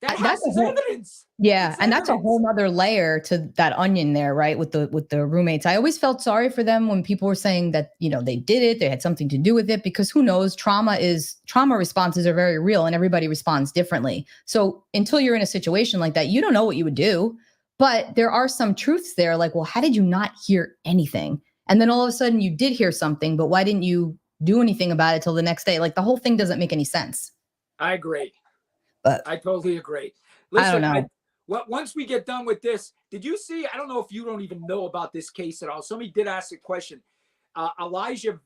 Speaker 2: that
Speaker 1: That's
Speaker 2: house
Speaker 1: a
Speaker 2: is
Speaker 1: whole.
Speaker 2: evidence.
Speaker 1: Yeah,
Speaker 2: It's
Speaker 1: and that's a
Speaker 2: evidence.
Speaker 1: whole nother layer to that onion there, right? With the roommates. I always felt sorry for them when people were saying that, they did it, they had something to do with it, because who knows? Trauma responses are very real, and everybody responds differently. So until you're in a situation like that, you don't know what you would do. But there are some truths there, like, well, how did you not hear anything? And then all of a sudden you did hear something, but why didn't you do anything about it till the next day? Like, the whole thing doesn't make any sense.
Speaker 2: I agree.
Speaker 1: But
Speaker 2: I totally agree.
Speaker 1: I don't
Speaker 2: Listen,
Speaker 1: know.
Speaker 2: once we get done with this, did you see? I don't know if you don't even know about this case at all. Somebody did ask a question. Elijah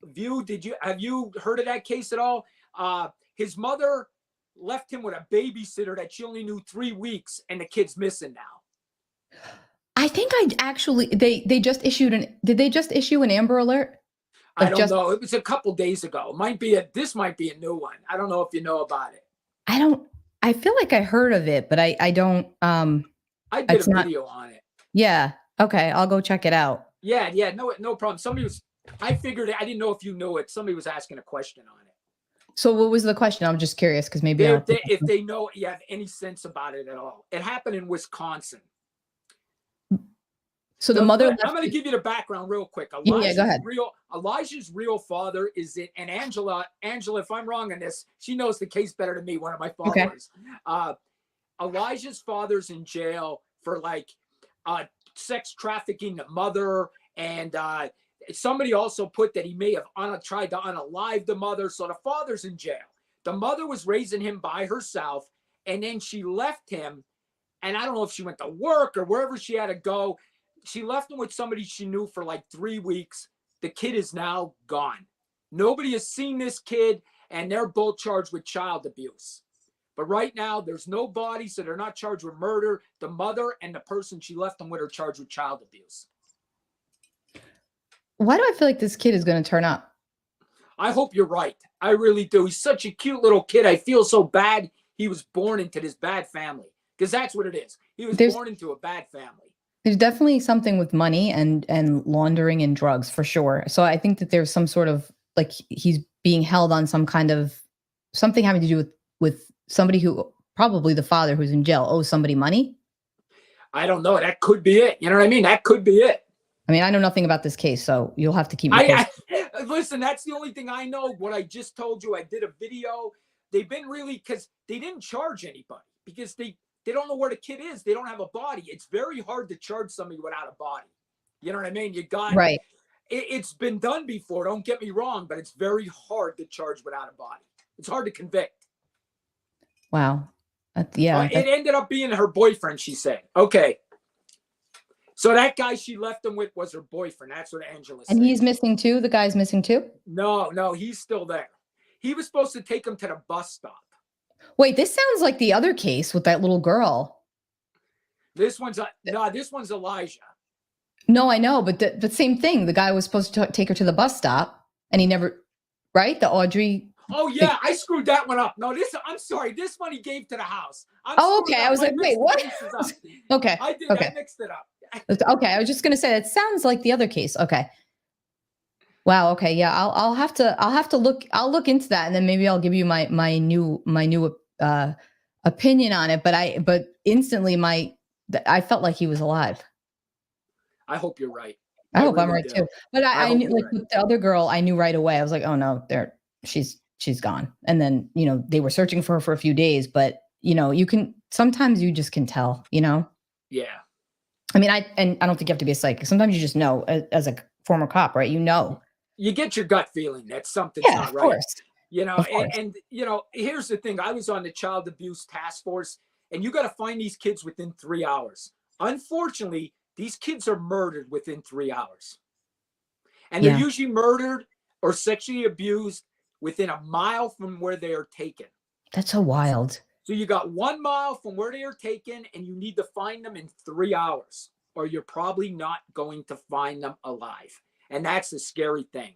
Speaker 2: View, have you heard of that case at all? His mother left him with a babysitter that she only knew 3 weeks, and the kid's missing now.
Speaker 1: I think they just issued did they just issue an Amber Alert?
Speaker 2: I don't know. It was a couple days ago. This might be a new one. I don't know if you know about it.
Speaker 1: I feel like I heard of it, but I don't,
Speaker 2: I did a video on it.
Speaker 1: Yeah. Okay. I'll go check it out.
Speaker 2: Yeah. No problem. I figured I didn't know if you knew it. Somebody was asking a question on it.
Speaker 1: So what was the question? I'm just curious, because maybe
Speaker 2: if they know you have any sense about it at all. It happened in Wisconsin.
Speaker 1: So the mother.
Speaker 2: I'm going to give you the background real quick.
Speaker 1: Yeah, go ahead.
Speaker 2: Elijah's real father is in, and Angela, if I'm wrong on this, she knows the case better than me, one of my followers. Okay. Elijah's father's in jail for sex trafficking the mother, and somebody also put that he may have tried to unalive the mother. So the father's in jail. The mother was raising him by herself, and then she left him, and I don't know if she went to work or wherever she had to go. She left him with somebody she knew for 3 weeks. The kid is now gone. Nobody has seen this kid, and they're both charged with child abuse. But right now, there's no body, so they're not charged with murder. The mother and the person she left him with are charged with child abuse.
Speaker 1: Why do I feel like this kid is going to turn up?
Speaker 2: I hope you're right. I really do. He's such a cute little kid. I feel so bad he was born into this bad family, because that's what it is. He was born into a bad family.
Speaker 1: There's definitely something with money and laundering and drugs, for sure. So I think that there's some sort of, he's being held on some kind of something having to do with somebody who, probably the father who's in jail, owes somebody money.
Speaker 2: I don't know. That could be it. You know what I mean? That could be it.
Speaker 1: I mean, I know nothing about this case, so you'll have to keep me posted.
Speaker 2: Listen, that's the only thing I know. What I just told you, I did a video. They've been because they didn't charge anybody, because they don't know where the kid is. They don't have a body. It's very hard to charge somebody without a body. You know what I mean?
Speaker 1: Right.
Speaker 2: It's been done before. Don't get me wrong, but it's very hard to charge without a body. It's hard to convict.
Speaker 1: Wow. Yeah.
Speaker 2: It ended up being her boyfriend, she said. Okay. So that guy she left him with was her boyfriend. That's what Angela
Speaker 1: And
Speaker 2: said.
Speaker 1: he's missing too? The guy's missing too?
Speaker 2: No, he's still there. He was supposed to take him to the bus stop.
Speaker 1: Wait, this sounds like the other case with that little girl.
Speaker 2: This one's Elijah.
Speaker 1: No, I know, but the same thing. The guy was supposed to take her to the bus stop, and he never. Right? The Audrey.
Speaker 2: Oh yeah, I screwed that one up. No, I'm sorry. This one he gave to the house.
Speaker 1: Oh, okay. I was like, wait, what? Okay.
Speaker 2: I did.
Speaker 1: Okay.
Speaker 2: I mixed it up.
Speaker 1: Okay, I was just gonna say that sounds like the other case. Okay. Wow. Okay. Yeah, I'll have to look. I'll look into that, and then maybe I'll give you my new opinion on it. But instantly I felt like he was alive.
Speaker 2: I hope you're right.
Speaker 1: I hope I'm right too. But I knew, like,
Speaker 2: right.
Speaker 1: with the other girl, I knew right away. I was like, oh no, she's gone. And then, they were searching for her for a few days, but sometimes you just can tell,
Speaker 2: Yeah.
Speaker 1: I mean, I don't think you have to be a psychic. Sometimes you just know as a former cop, right?
Speaker 2: You get your gut feeling that something's
Speaker 1: Yeah,
Speaker 2: not
Speaker 1: of
Speaker 2: right.
Speaker 1: course.
Speaker 2: And here's the thing. I was on the child abuse task force, and you got to find these kids within 3 hours. Unfortunately, these kids are murdered within 3 hours. And they're usually murdered or sexually abused within a mile from where they are taken.
Speaker 1: That's so wild.
Speaker 2: So you got 1 mile from where they are taken, and you need to find them in 3 hours, or you're probably not going to find them alive. And that's the scary thing.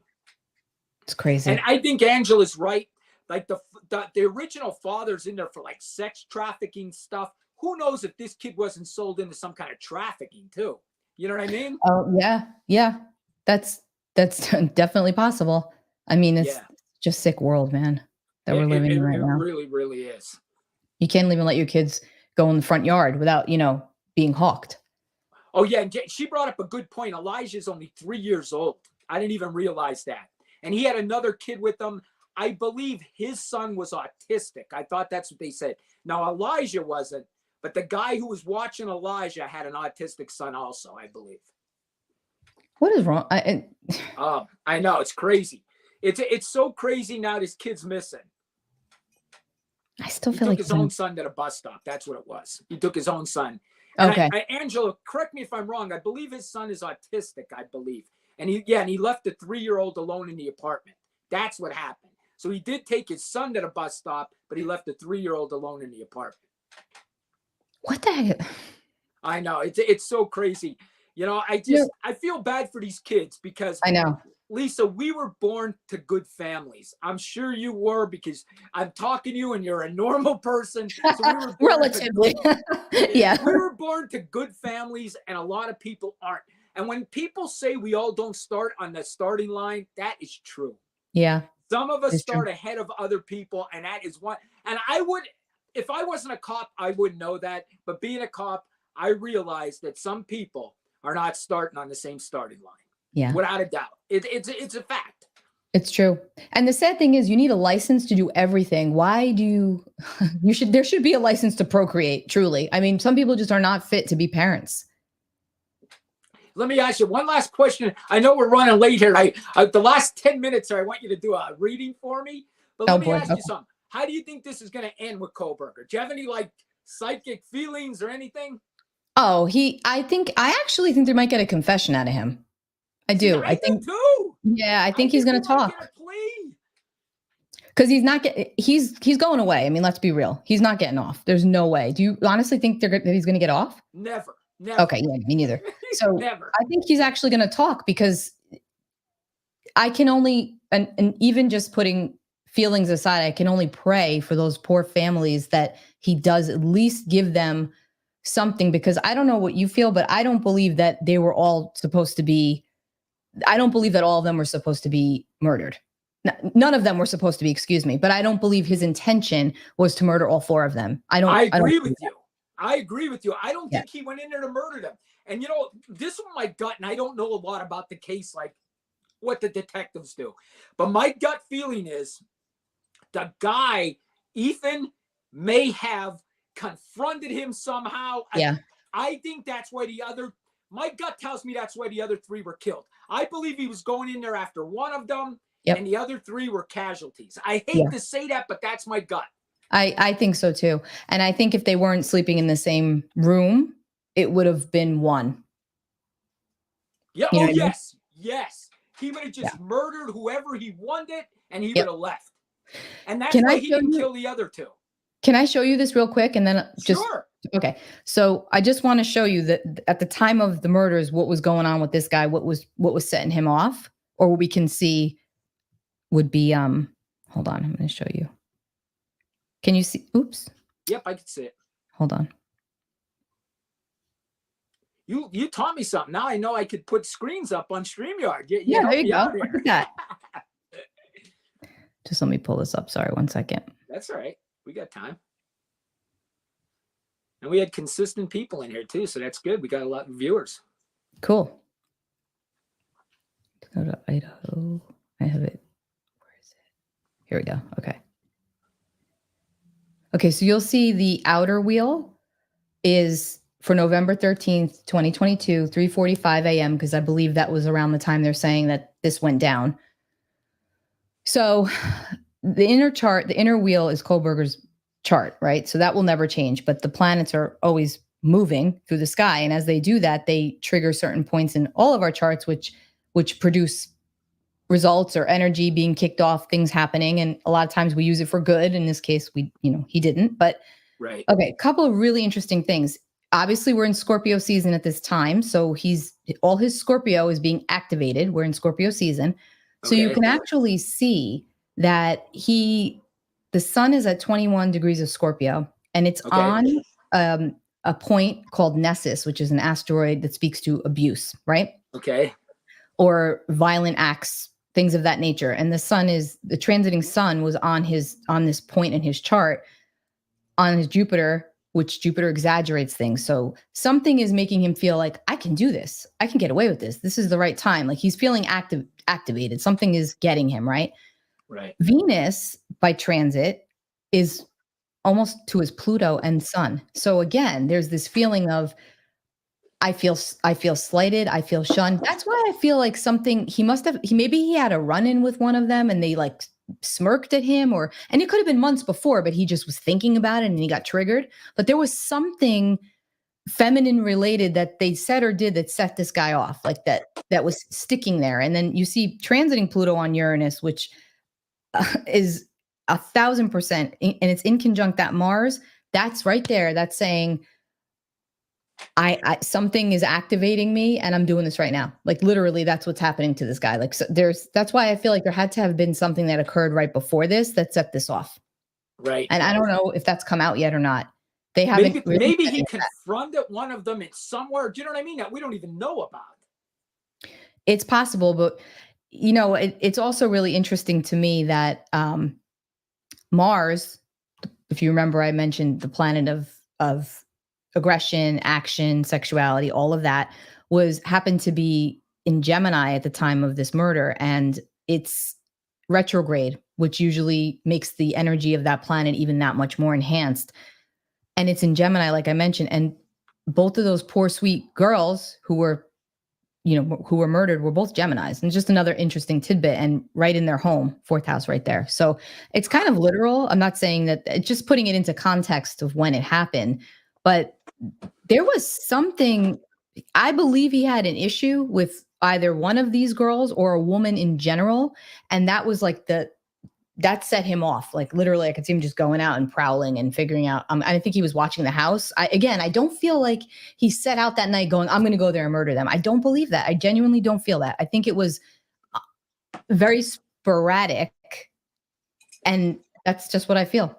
Speaker 1: It's crazy.
Speaker 2: And I think Angela's right. Like the original father's in there for like sex trafficking stuff. Who knows if this kid wasn't sold into some kind of trafficking too? You know what I mean?
Speaker 1: Oh yeah. Yeah. That's definitely possible. I mean, it's just sick world, man, that we're living in right now.
Speaker 2: It really, really is.
Speaker 1: You can't even let your kids go in the front yard without, being hawked.
Speaker 2: Oh yeah. And she brought up a good point. Elijah's only 3 years old. I didn't even realize that. And he had another kid with him. I believe his son was autistic. I thought that's what they said. Now, Elijah wasn't, but the guy who was watching Elijah had an autistic son also, I believe.
Speaker 1: What is wrong?
Speaker 2: I know. It's crazy. It's so crazy now this kid's missing.
Speaker 1: I still
Speaker 2: he
Speaker 1: feel
Speaker 2: took
Speaker 1: like
Speaker 2: his own son to the bus stop. That's what it was. He took his own son. And
Speaker 1: okay.
Speaker 2: Angela, correct me if I'm wrong. I believe his son is autistic, I believe. And he left the 3-year-old alone in the apartment. That's what happened. So he did take his son to the bus stop, but he left the 3-year-old alone in the apartment.
Speaker 1: What the heck?
Speaker 2: I know. It's so crazy. I feel bad for these kids because
Speaker 1: I know.
Speaker 2: Lisa, we were born to good families. I'm sure you were because I'm talking to you and you're a normal person. So we were
Speaker 1: relatively. Yeah.
Speaker 2: We were born to good families and a lot of people aren't. And when people say we all don't start on the starting line, that is true.
Speaker 1: Yeah.
Speaker 2: Some of us start ahead of other people, and that is what. And if I wasn't a cop, I wouldn't know that. But being a cop, I realized that some people are not starting on the same starting line.
Speaker 1: Yeah.
Speaker 2: Without a doubt. It's a fact.
Speaker 1: It's true. And the sad thing is you need a license to do everything. Why do there should be a license to procreate, truly. I mean, some people just are not fit to be parents.
Speaker 2: Let me ask you one last question. I know we're running late here. The last 10 minutes here, I want you to do a reading for me. But let me ask you something. How do you think this is going to end with Kohberger? Do you have any psychic feelings or anything?
Speaker 1: Oh, I actually think they might get a confession out of him. I do.
Speaker 2: I think too.
Speaker 1: Yeah, I think he's going to talk. Because he's going away. I mean, let's be real. He's not getting off. There's no way. Do you honestly think that he's going to get off?
Speaker 2: Never.
Speaker 1: Okay, yeah, me neither. So
Speaker 2: never.
Speaker 1: I think he's actually going to talk because I can only, and even just putting feelings aside, I can only pray for those poor families that he does at least give them something, because I don't know what you feel, but I don't believe that they were all supposed to be, I don't believe that all of them were supposed to be murdered. None of them were supposed to be, excuse me, but I don't believe his intention was to murder all 4 of them. I agree
Speaker 2: with you. I agree with you. I don't think he went in there to murder them. And this one, my gut, and I don't know a lot about the case, like what the detectives do, but my gut feeling is the guy, Ethan, may have confronted him somehow.
Speaker 1: Yeah.
Speaker 2: I think that's why my gut tells me that's why the other 3 were killed. I believe he was going in there after one of them, and the other 3 were casualties. I hate to say that, but that's my gut.
Speaker 1: I think so too. And I think if they weren't sleeping in the same room, it would have been one.
Speaker 2: Yeah.
Speaker 1: You know
Speaker 2: Oh,
Speaker 1: what I mean?
Speaker 2: yes. Yes. He would have
Speaker 1: Yeah.
Speaker 2: just murdered whoever he wanted and he would
Speaker 1: Yep.
Speaker 2: have left. And that's
Speaker 1: Can
Speaker 2: why
Speaker 1: I
Speaker 2: he
Speaker 1: show
Speaker 2: didn't
Speaker 1: you?
Speaker 2: kill the other two.
Speaker 1: Can I show you this real quick and then just
Speaker 2: Sure.
Speaker 1: okay. So I just want to show you that at the time of the murders, what was going on with this guy, what was setting him off, or what we can see would be hold on, I'm going to show you. Can you see? Oops.
Speaker 2: Yep, I could see it.
Speaker 1: Hold on.
Speaker 2: You taught me something. Now I know I could put screens up on StreamYard. You
Speaker 1: Yeah,
Speaker 2: helped
Speaker 1: there you
Speaker 2: me
Speaker 1: go.
Speaker 2: out
Speaker 1: Look
Speaker 2: here.
Speaker 1: at that. Just let me pull this up. Sorry, 1 second.
Speaker 2: That's all right. We got time. And we had consistent people in here too, so that's good. We got a lot of viewers.
Speaker 1: Cool. Let's go to Idaho. I have it. Where is it? Here we go. Okay. Okay, so you'll see the outer wheel is for November 13th, 2022, 3:45 a.m., because I believe that was around the time they're saying that this went down. So the inner wheel is Kohlberger's chart, right? So that will never change, but the planets are always moving through the sky. And as they do that, they trigger certain points in all of our charts, which produce results or energy being kicked off, things happening. And a lot of times we use it for good. In this case, he didn't. But
Speaker 2: Right.
Speaker 1: okay, a couple of really interesting things. Obviously, we're in Scorpio season at this time. So all his Scorpio is being activated. We're in Scorpio season. So you
Speaker 2: Okay.
Speaker 1: can actually see that the sun is at 21 degrees of Scorpio, and it's
Speaker 2: Okay.
Speaker 1: on a point called Nessus, which is an asteroid that speaks to abuse, right?
Speaker 2: Okay.
Speaker 1: Or violent acts, things of that nature. And the transiting sun was on this point in his chart on his Jupiter, which Jupiter exaggerates things. So something is making him feel like, I can do this. I can get away with this. This is the right time. Like he's feeling activated. Something is getting him, right?
Speaker 2: Right.
Speaker 1: Venus by transit is almost to his Pluto and Sun. So again, there's this feeling of I feel slighted, I feel shunned. That's why I feel like maybe he had a run-in with one of them and they like smirked at him, and it could have been months before, but he just was thinking about it and he got triggered. But there was something feminine related that they said or did that set this guy off, like that was sticking there. And then you see transiting Pluto on Uranus, which is 1,000%, and it's in conjunct that Mars. That's right there. That's saying something is activating me and I'm doing this right now. Like literally that's what's happening to this guy. Like that's why I feel like there had to have been something that occurred right before this that set this off.
Speaker 2: Right.
Speaker 1: And I don't know if that's come out yet or not. They haven't.
Speaker 2: Maybe he confronted one of them in somewhere. Do you know what I mean? That we don't even know about.
Speaker 1: It's possible, but it's also really interesting to me that Mars, if you remember, I mentioned the planet of aggression, action, sexuality, all of that happened to be in Gemini at the time of this murder. And it's retrograde, which usually makes the energy of that planet even that much more enhanced. And it's in Gemini, like I mentioned. And both of those poor, sweet girls who were murdered were both Geminis. And just another interesting tidbit, and right in their home, 4th house right there. So it's kind of literal. I'm not saying that, just putting it into context of when it happened. But there was something, I believe he had an issue with either one of these girls or a woman in general. And that was like that set him off. Like literally I could see him just going out and prowling and figuring out, I think he was watching the house. I don't feel like he set out that night going, I'm going to go there and murder them. I don't believe that. I genuinely don't feel that. I think it was very sporadic, and that's just what I feel.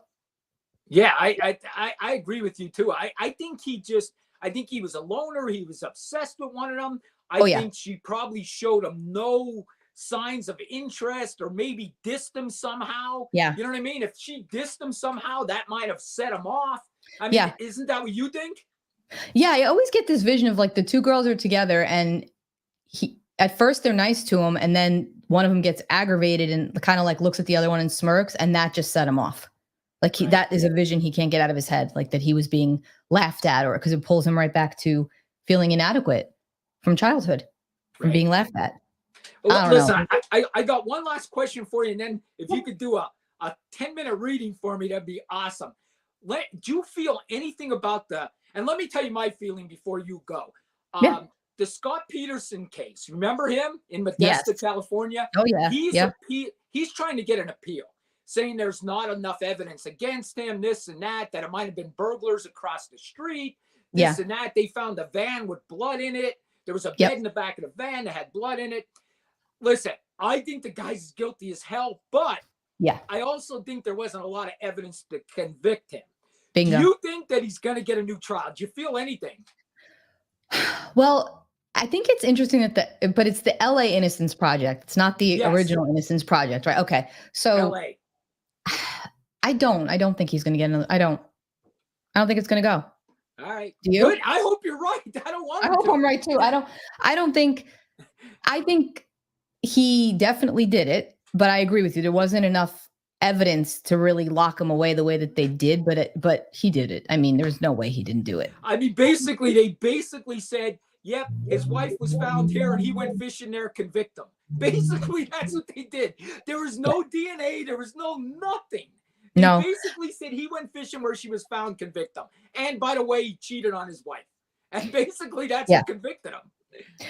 Speaker 2: Yeah, I agree with you too. I think he was a loner. He was obsessed with one of them. I think she probably showed him no signs of interest, or maybe dissed him somehow.
Speaker 1: Yeah.
Speaker 2: You know what I mean? If she dissed him somehow, that might have set him off. I mean, Isn't that what you think?
Speaker 1: Yeah, I always get this vision of like the two girls are together and at first they're nice to him, and then one of them gets aggravated and kind of like looks at the other one and smirks, and that just set him off. Like that is a vision he can't get out of his head, like that he was being laughed at, or because it pulls him right back to feeling inadequate from childhood, from being laughed at.
Speaker 2: Well, listen, I got one last question for you, and then if you could do a 10-minute reading for me, that'd be awesome. Do you feel anything about and let me tell you my feeling before you go. the Scott Peterson case. Remember him in
Speaker 1: Yes.
Speaker 2: Modesto, California?
Speaker 1: Oh yeah. Yeah.
Speaker 2: He's trying to get an appeal, saying there's not enough evidence against him, this and that it might have been burglars across the street, this
Speaker 1: Yeah.
Speaker 2: and that. They found a van with blood in it. There was a
Speaker 1: Yep.
Speaker 2: bed in the back of the van that had blood in it. Listen, I think the guy's as guilty as hell, but
Speaker 1: Yeah.
Speaker 2: I also think there wasn't a lot of evidence to convict him.
Speaker 1: Bingo.
Speaker 2: Do you think that he's going to get a new trial? Do you feel anything?
Speaker 1: Well, I think it's interesting that but it's the LA Innocence Project. It's not the
Speaker 2: Yes.
Speaker 1: original Innocence Project, right? Okay. So
Speaker 2: LA.
Speaker 1: I don't think he's going to get another. I don't think it's going to go.
Speaker 2: All right.
Speaker 1: Do you?
Speaker 2: Good. I hope you're right. I don't want
Speaker 1: I
Speaker 2: him
Speaker 1: hope
Speaker 2: to.
Speaker 1: I'm right too. I think he definitely did it, but I agree with you. There wasn't enough evidence to really lock him away the way that they did, but he did it. I mean, there's no way he didn't do it.
Speaker 2: I mean, they basically said, yep, his wife was found here and he went fishing there, convict him. Basically, that's what they did. There was no DNA. There was no nothing. They
Speaker 1: No.
Speaker 2: basically said he went fishing where she was found, convict him. And by the way, he cheated on his wife. And basically, that's
Speaker 1: Yeah.
Speaker 2: what convicted him.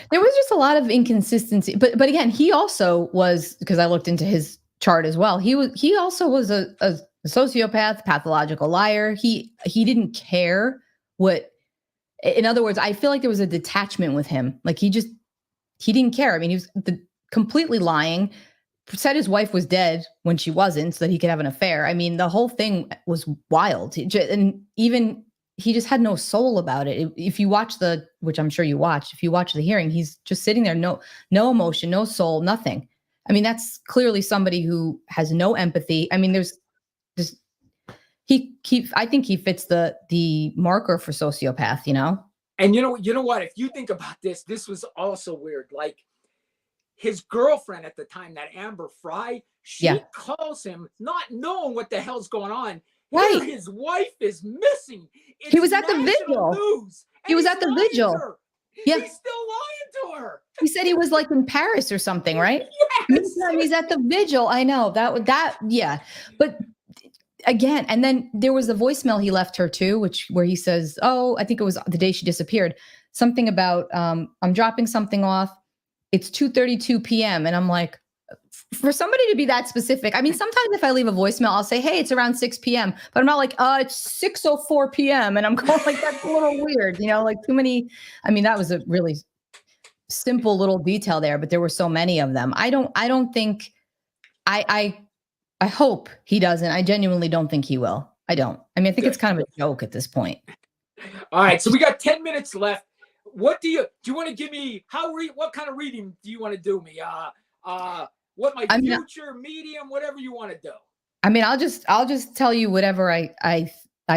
Speaker 1: There was just a lot of inconsistency. But again, he also was, because I looked into his chart as well. He also was a sociopath, pathological liar. He didn't care what, in other words, I feel like there was a detachment with him. Like he didn't care. I mean, he was completely lying, said his wife was dead when she wasn't so that he could have an affair. I mean, the whole thing was wild. And even he just had no soul about it. If you watch which I'm sure you watched, if you watch the hearing, he's just sitting there, no emotion, no soul, nothing. I mean, that's clearly somebody who has no empathy. I mean, there's just, I think he fits the marker for sociopath, you know?
Speaker 2: And you know what? If you think about this was also weird. Like his girlfriend at the time, that Amber Fry, she calls him not knowing what the hell's going on.
Speaker 1: Right.
Speaker 2: Here his wife is missing. It's
Speaker 1: He was at the
Speaker 2: national
Speaker 1: vigil.
Speaker 2: news,
Speaker 1: He was
Speaker 2: and
Speaker 1: at the
Speaker 2: he's lying
Speaker 1: vigil.
Speaker 2: to her.
Speaker 1: Yeah.
Speaker 2: He's still lying to her.
Speaker 1: He said he was like in Paris or something, right?
Speaker 2: Yes.
Speaker 1: He's at the vigil. I know yeah. But again, and then there was the voicemail he left her too, where he says, "Oh, I think it was the day she disappeared. Something about I'm dropping something off. It's 2:32 p.m." And I'm like, for somebody to be that specific. I mean, sometimes if I leave a voicemail, I'll say, "Hey, it's around 6 p.m." But I'm not like, it's 6:04 p.m. And I'm going like, that's a little weird, you know, like too many. I mean, that was a really simple little detail there, but there were so many of them. I don't think I hope he doesn't. I genuinely don't think he will. I don't. I mean, I think it's kind of a joke at this point.
Speaker 2: All right, so we got 10 minutes left. What do you want to give me? What kind of reading do you want to do me? What future medium, whatever you want to do.
Speaker 1: I mean, I'll just tell you whatever I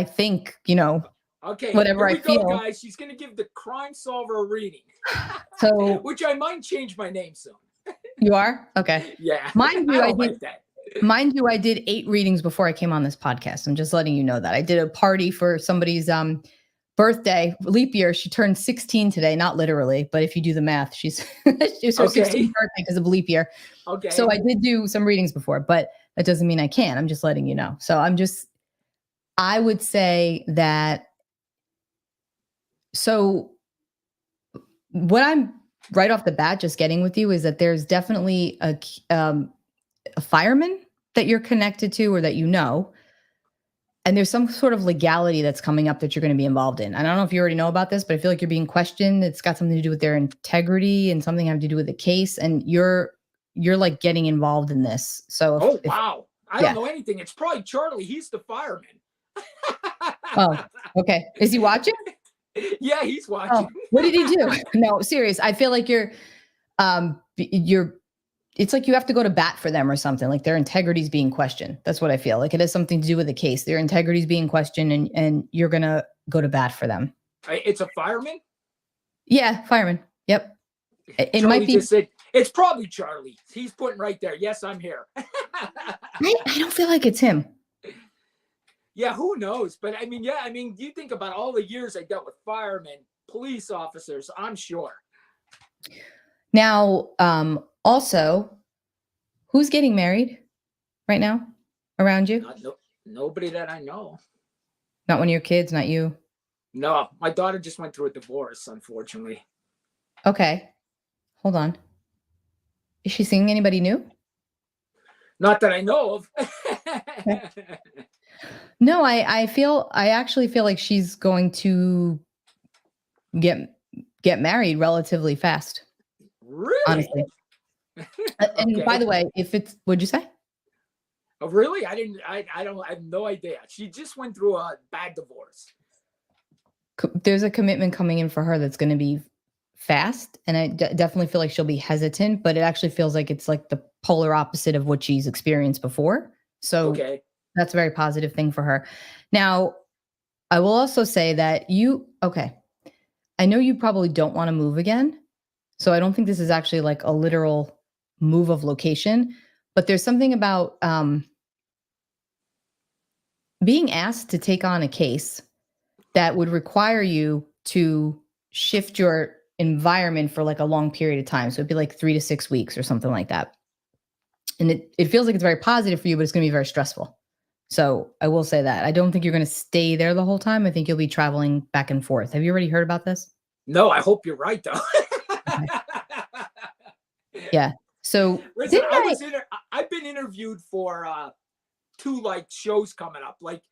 Speaker 1: think, you know.
Speaker 2: Okay,
Speaker 1: whatever I feel.
Speaker 2: Guys, she's gonna give the crime solver a reading.
Speaker 1: So,
Speaker 2: which I might change my name soon.
Speaker 1: You are? Okay.
Speaker 2: Yeah.
Speaker 1: Mind you,
Speaker 2: I
Speaker 1: did 8 readings before I came on this podcast. I'm just letting you know that. I did a party for somebody's birthday, leap year. She turned 16 today, not literally, but if you do the math, she's her 16th birthday because of leap year.
Speaker 2: Okay.
Speaker 1: So I did do some readings before, but that doesn't mean I can. I'm just letting you know. So I would say that. So what I'm right off the bat just getting with you is that there's definitely a fireman that you're connected to or that you know, and there's some sort of legality that's coming up that you're going to be involved in. I don't know if you already know about this, but I feel like you're being questioned. It's got something to do with their integrity and something having to do with the case, and you're like getting involved in this. So
Speaker 2: wow. I don't know anything. It's probably Charlie. He's the fireman.
Speaker 1: Oh, okay. Is he watching?
Speaker 2: Yeah, he's watching.
Speaker 1: Oh, what did he do? No, serious. I feel like you're it's like you have to go to bat for them or something. Like their integrity is being questioned. That's what I feel like. It has something to do with the case. Their integrity is being questioned, and you're going to go to bat for them.
Speaker 2: It's a fireman?
Speaker 1: Yeah, fireman. Yep. It
Speaker 2: Charlie
Speaker 1: might be.
Speaker 2: Just said, it's probably Charlie. He's putting right there. Yes, I'm here.
Speaker 1: I don't feel like it's him.
Speaker 2: Yeah, who knows? But I mean, you think about all the years I dealt with firemen, police officers, I'm sure.
Speaker 1: Now, also, who's getting married right now around you?
Speaker 2: Nobody that I know.
Speaker 1: Not one of your kids, not you?
Speaker 2: No, my daughter just went through a divorce, unfortunately.
Speaker 1: Okay. Hold on. Is she seeing anybody new?
Speaker 2: Not that I know of.
Speaker 1: Okay. No, I actually feel like she's going to get married relatively fast,
Speaker 2: Really?
Speaker 1: honestly. And by
Speaker 2: Okay.
Speaker 1: the way, if it's what'd you say?
Speaker 2: Oh, really? I didn't. I don't. I have no idea. She just went through a bad divorce.
Speaker 1: There's a commitment coming in for her that's going to be fast, and I definitely feel like she'll be hesitant, but it actually feels like it's like the polar opposite of what she's experienced before. So
Speaker 2: Okay.
Speaker 1: that's a very positive thing for her. Now, I will also say that okay, I know you probably don't want to move again. So I don't think this is actually like a literal move of location, but there's something about being asked to take on a case that would require you to shift your environment for like a long period of time. So it'd be like 3 to 6 weeks or something like that. And it feels like it's very positive for you, but it's going to be very stressful. So I will say that. I don't think you're going to stay there the whole time. I think you'll be traveling back and forth. Have you already heard about this?
Speaker 2: No, I hope you're right though.
Speaker 1: Okay. Yeah. So
Speaker 2: Listen,
Speaker 1: didn't I?
Speaker 2: I've been interviewed for two like shows coming up. Like,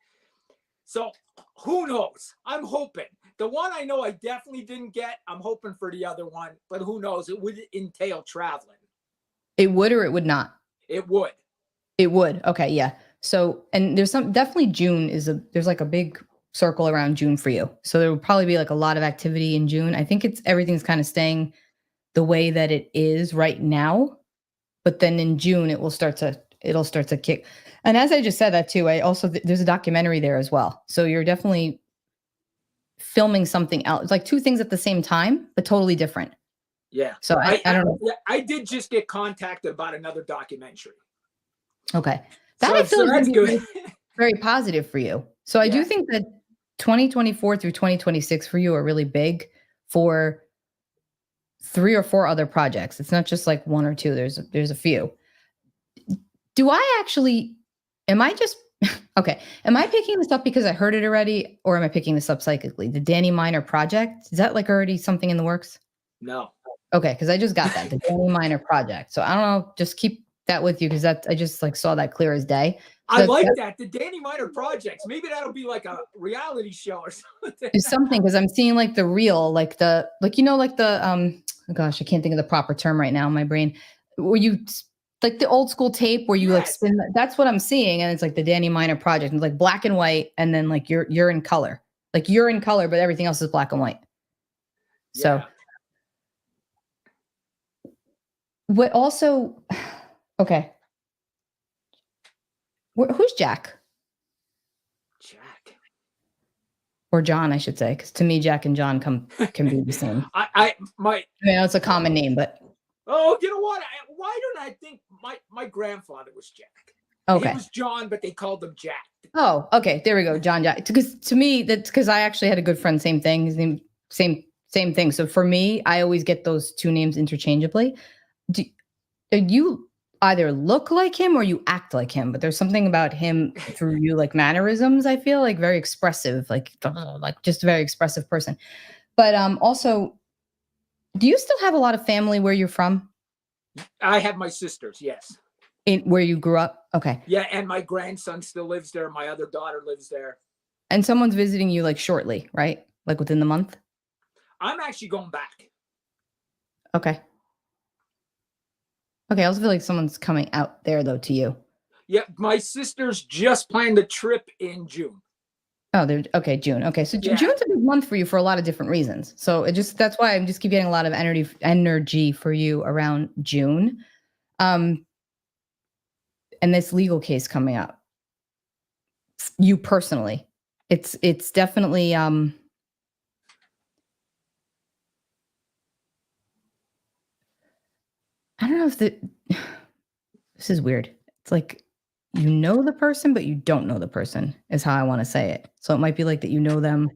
Speaker 2: so who knows? I'm hoping. The one I know I definitely didn't get, I'm hoping for the other one, but who knows? It would entail traveling.
Speaker 1: It would or it would not.
Speaker 2: It would.
Speaker 1: It would. Okay, yeah. So, and there's definitely June there's like a big circle around June for you. So there will probably be like a lot of activity in June. I think everything's kind of staying the way that it is right now, but then in June it'll start to kick. And as I just said that too, I also there's a documentary there as well. So you're definitely filming something else, like two things at the same time, but totally different.
Speaker 2: Yeah.
Speaker 1: So I don't know.
Speaker 2: Yeah, I did just get contacted about another documentary.
Speaker 1: Okay. That I feel
Speaker 2: So
Speaker 1: is going
Speaker 2: that's
Speaker 1: to be
Speaker 2: good.
Speaker 1: very positive for you. So I do
Speaker 2: Yeah.
Speaker 1: think that 2024 through 2026 for you are really big for 3 or 4 other projects. It's not just like one or two. There's a few. Do I actually am I just okay. Am I picking this up because I heard it already, or am I picking this up psychically? The Danny Miner project? Is that like already something in the works?
Speaker 2: No.
Speaker 1: Okay, because I just got that, the Danny Miner project. So I don't know, just keep that with you because that I just like saw that clear as day.
Speaker 2: I
Speaker 1: So
Speaker 2: like that. The Danny Miner projects. Maybe that'll be like a reality show or something.
Speaker 1: there's something because I'm seeing like the real, like the like the oh gosh, I can't think of the proper term right now in my brain. Where you like the old school tape where you like
Speaker 2: Yes.
Speaker 1: spin that's what I'm seeing. And it's like the Danny Miner project. And it's like black and white, and then like you're in color. Like you're in color, but everything else is black and white. So
Speaker 2: Yeah.
Speaker 1: what also okay. Who's Jack?
Speaker 2: Jack.
Speaker 1: Or John, I should say, because to me, Jack and John can be the same.
Speaker 2: I
Speaker 1: know it's a common name, but
Speaker 2: Oh, you know what? Why don't I think my grandfather was Jack?
Speaker 1: okay.
Speaker 2: He was John, but they called him Jack.
Speaker 1: Oh, okay. There we go. John Jack. Because to me, that's because I actually had a good friend, same thing. His name, same thing. So for me, I always get those two names interchangeably. Do you either look like him or you act like him? But there's something about him through you, like mannerisms. I feel like very expressive, like just a very expressive person. But also, do you still have a lot of family where you're from?
Speaker 2: I have my sisters, yes.
Speaker 1: In where you grew up? Okay.
Speaker 2: Yeah, and my grandson still lives there. My other daughter lives there.
Speaker 1: And someone's visiting you like shortly, right? Like within the month?
Speaker 2: I'm actually going back.
Speaker 1: Okay. Okay, I also feel like someone's coming out there though to you.
Speaker 2: Yeah, my sisters just planned a trip in June.
Speaker 1: Oh, they're okay, June. Okay. So
Speaker 2: Yeah.
Speaker 1: June's a big month for you for a lot of different reasons. So that's why I'm just keep getting a lot of energy for you around June. And this legal case coming up. You personally. It's definitely I don't know if this is weird. It's like you know the person, but you don't know the person, is how I want to say it. So it might be like that you know them.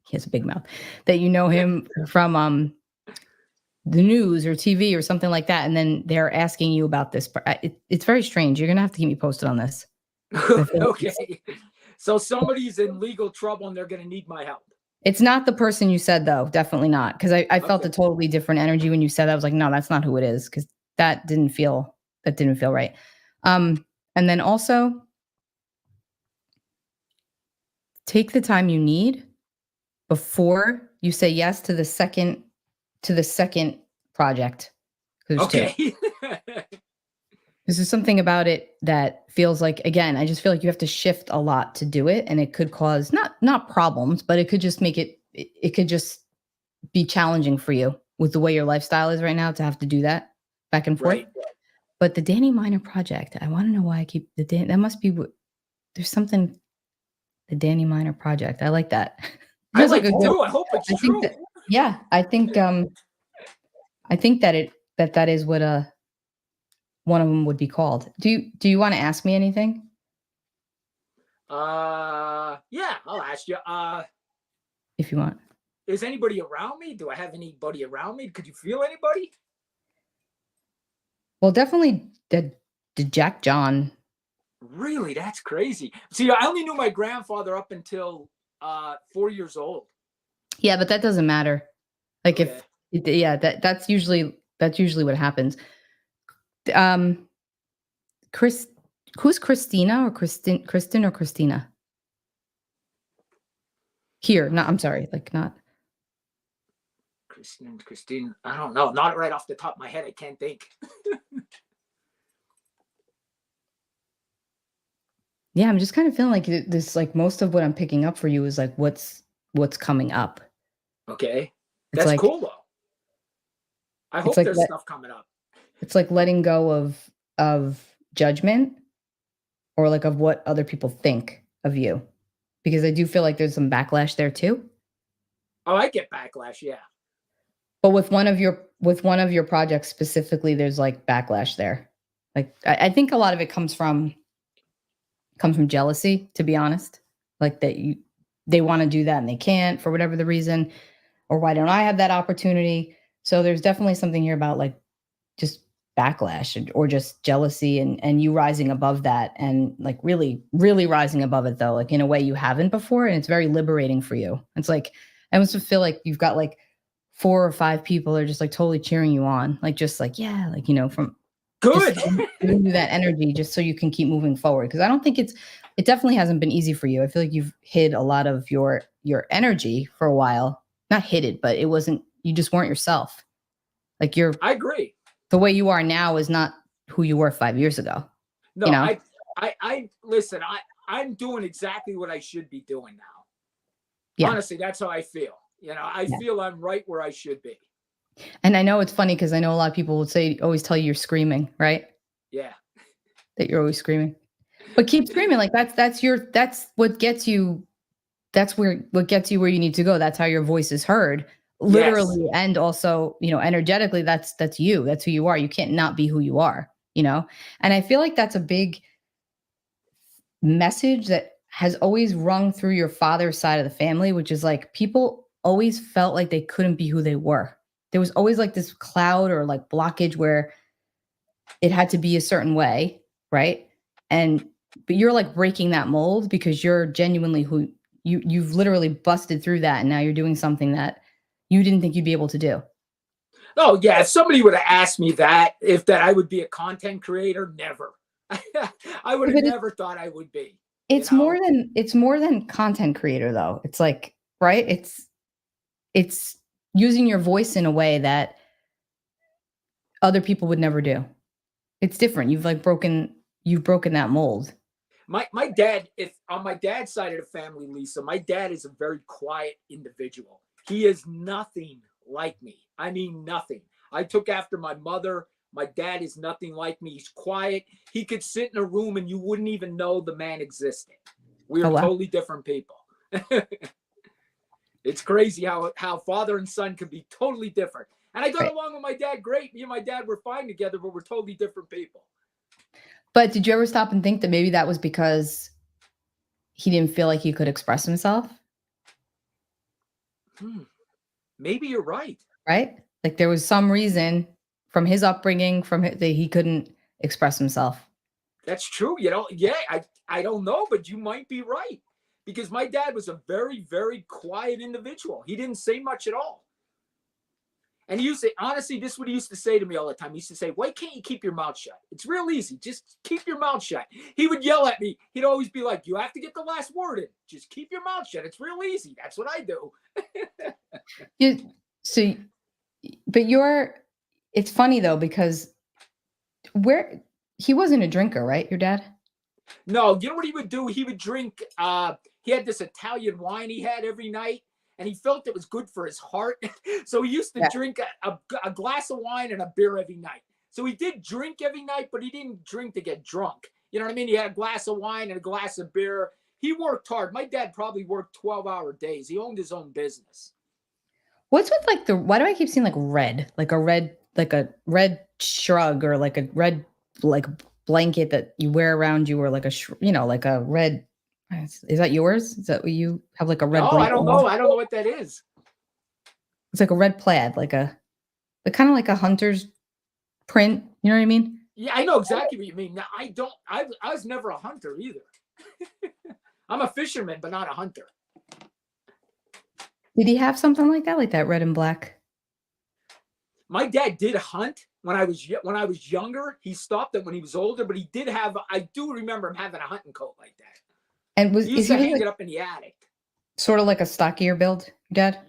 Speaker 1: He has a big mouth. That you know him from the news or TV or something like that, and then they're asking you about this. It's very strange. You're gonna have to keep me posted on this.
Speaker 2: Okay. So somebody's in legal trouble and they're going to need my help.
Speaker 1: It's not the person you said though, definitely not. Because I felt a
Speaker 2: Okay.
Speaker 1: totally different energy when you said that. I was like, no, that's not who it is. Because that didn't feel right. And then also take the time you need before you say yes to the second project. There's two.
Speaker 2: Okay.
Speaker 1: This is something about it that feels like, again, I just feel like you have to shift a lot to do it, and it could cause not problems, but it could just make it could just be challenging for you with the way your lifestyle is right now to have to do that back and forth.
Speaker 2: Right.
Speaker 1: But the Danny Miner project, I want to know why I keep that must be there's something the Danny Miner project. I like that.
Speaker 2: I
Speaker 1: Feels like
Speaker 2: like
Speaker 1: a
Speaker 2: it
Speaker 1: good.
Speaker 2: too. I hope it's
Speaker 1: I think
Speaker 2: true.
Speaker 1: that yeah, I think that that is what one of them would be called. Do you want to ask me anything
Speaker 2: Yeah, I'll ask you.
Speaker 1: if you want?
Speaker 2: Is anybody around me? Do I have anybody around me? Could you feel anybody?
Speaker 1: Well, definitely the Jack John.
Speaker 2: Really? That's crazy. See, I only knew my grandfather up until 4 years old.
Speaker 1: Yeah, but that doesn't matter. Like
Speaker 2: Okay.
Speaker 1: yeah, that's usually what happens. Um, Chris, who's Christina or Kristen or Christina? Here, no, I'm sorry, like not.
Speaker 2: Christine. I don't know. Not right off the top of my head. I can't think.
Speaker 1: Yeah, I'm just kind of feeling like this. Like most of what I'm picking up for you is like what's coming up.
Speaker 2: Okay.
Speaker 1: It's
Speaker 2: That's
Speaker 1: like
Speaker 2: cool though. I
Speaker 1: it's
Speaker 2: hope
Speaker 1: like
Speaker 2: there's stuff coming up.
Speaker 1: it's like letting go of judgment or like of what other people think of you, because I do feel like there's some backlash there too.
Speaker 2: Oh, I get backlash. Yeah.
Speaker 1: But with one of your projects specifically, there's like backlash there. Like I think a lot of it comes from jealousy, to be honest. Like they want to do that and they can't for whatever the reason, or why don't I have that opportunity? So there's definitely something here about like just backlash or just jealousy and you rising above that and like really really rising above it though, like in a way you haven't before, and it's very liberating for you. It's like I almost feel like you've got like 4 or 5 people are just like totally cheering you on, like just like yeah, like from just
Speaker 2: Good.
Speaker 1: giving you that energy just so you can keep moving forward, because I don't think it definitely hasn't been easy for you. I feel like you've hid a lot of your energy for a while. Not hid it, but it wasn't, you just weren't yourself. Like
Speaker 2: I agree.
Speaker 1: the way you are now is not who you were 5 years ago, you
Speaker 2: No,
Speaker 1: know?
Speaker 2: I listen. I'm doing exactly what I should be doing now.
Speaker 1: Yeah.
Speaker 2: Honestly, that's how I feel. I
Speaker 1: Yeah.
Speaker 2: feel I'm right where I should be.
Speaker 1: And I know it's funny because I know a lot of people would always tell you you're screaming, right?
Speaker 2: Yeah.
Speaker 1: That you're always screaming. But keep screaming. Like that's what gets you, what gets you where you need to go. That's how your voice is heard.
Speaker 2: Yes.
Speaker 1: Literally and also, energetically, that's you. That's who you are. You can't not be who you are, you know? And I feel like that's a big message that has always rung through your father's side of the family, which is like people always felt like they couldn't be who they were. There was always like this cloud or like blockage where it had to be a certain way, right? And but you're like breaking that mold because you're genuinely who you've literally busted through that, and now you're doing something that you didn't think you'd be able to do.
Speaker 2: Oh yeah. If somebody would have asked me that I would be a content creator, never. I would have
Speaker 1: But
Speaker 2: never thought I would be. You
Speaker 1: it's
Speaker 2: know.
Speaker 1: more than content creator though. It's like, right? It's using your voice in a way that other people would never do. It's different. You've broken that mold.
Speaker 2: My dad, if on my dad's side of the family, Lisa, my dad is a very quiet individual. He is nothing like me. I mean, nothing. I took after my mother. My dad is nothing like me. He's quiet. He could sit in a room and you wouldn't even know the man existed. We
Speaker 1: Oh
Speaker 2: are
Speaker 1: wow.
Speaker 2: totally different people. It's crazy how father and son can be totally different. And I got
Speaker 1: Right.
Speaker 2: along with my dad great. Me and my dad were fine together, but we're totally different people.
Speaker 1: But did you ever stop and think that maybe that was because he didn't feel like he could express himself?
Speaker 2: Maybe you're right.
Speaker 1: Right? Like there was some reason from his upbringing, that he couldn't express himself.
Speaker 2: That's true. Yeah, I don't know, but you might be right. because my dad was a very, very quiet individual. He didn't say much at all. And he used to, honestly, this is what he used to say to me all the time. He used to say, why can't you keep your mouth shut? It's real easy. Just keep your mouth shut. He would yell at me. He'd always be like, you have to get the last word in. Just keep your mouth shut. It's real easy. That's what I do.
Speaker 1: So, but it's funny though, because he wasn't a drinker, right? Your dad?
Speaker 2: No, you know what he would do? He would drink, he had this Italian wine he had every night. And he felt it was good for his heart. So he used to drink a glass of wine and a beer every night. So he did drink every night, but he didn't drink to get drunk. You know what I mean? He had a glass of wine and a glass of beer. He worked hard. My dad probably worked 12-hour days. He owned his own business.
Speaker 1: What's with like why do I keep seeing like a red shrug, or like a red like blanket that you wear around you, or like like a red, is that yours? Is that what you have, like a red
Speaker 2: No,
Speaker 1: blanket?
Speaker 2: I don't know. I don't know what that is.
Speaker 1: It's like a red plaid, like kind of like a hunter's print. You know what I mean?
Speaker 2: Yeah, I know exactly what you mean. Now, I was never a hunter either. I'm a fisherman, but not a hunter.
Speaker 1: Did he have something like that red and black?
Speaker 2: My dad did hunt when I was younger. He stopped it when he was older, but he did have. I do remember him having a hunting coat like that.
Speaker 1: And
Speaker 2: he used to hang it up in the attic.
Speaker 1: Sort of like a stockier build, Dad?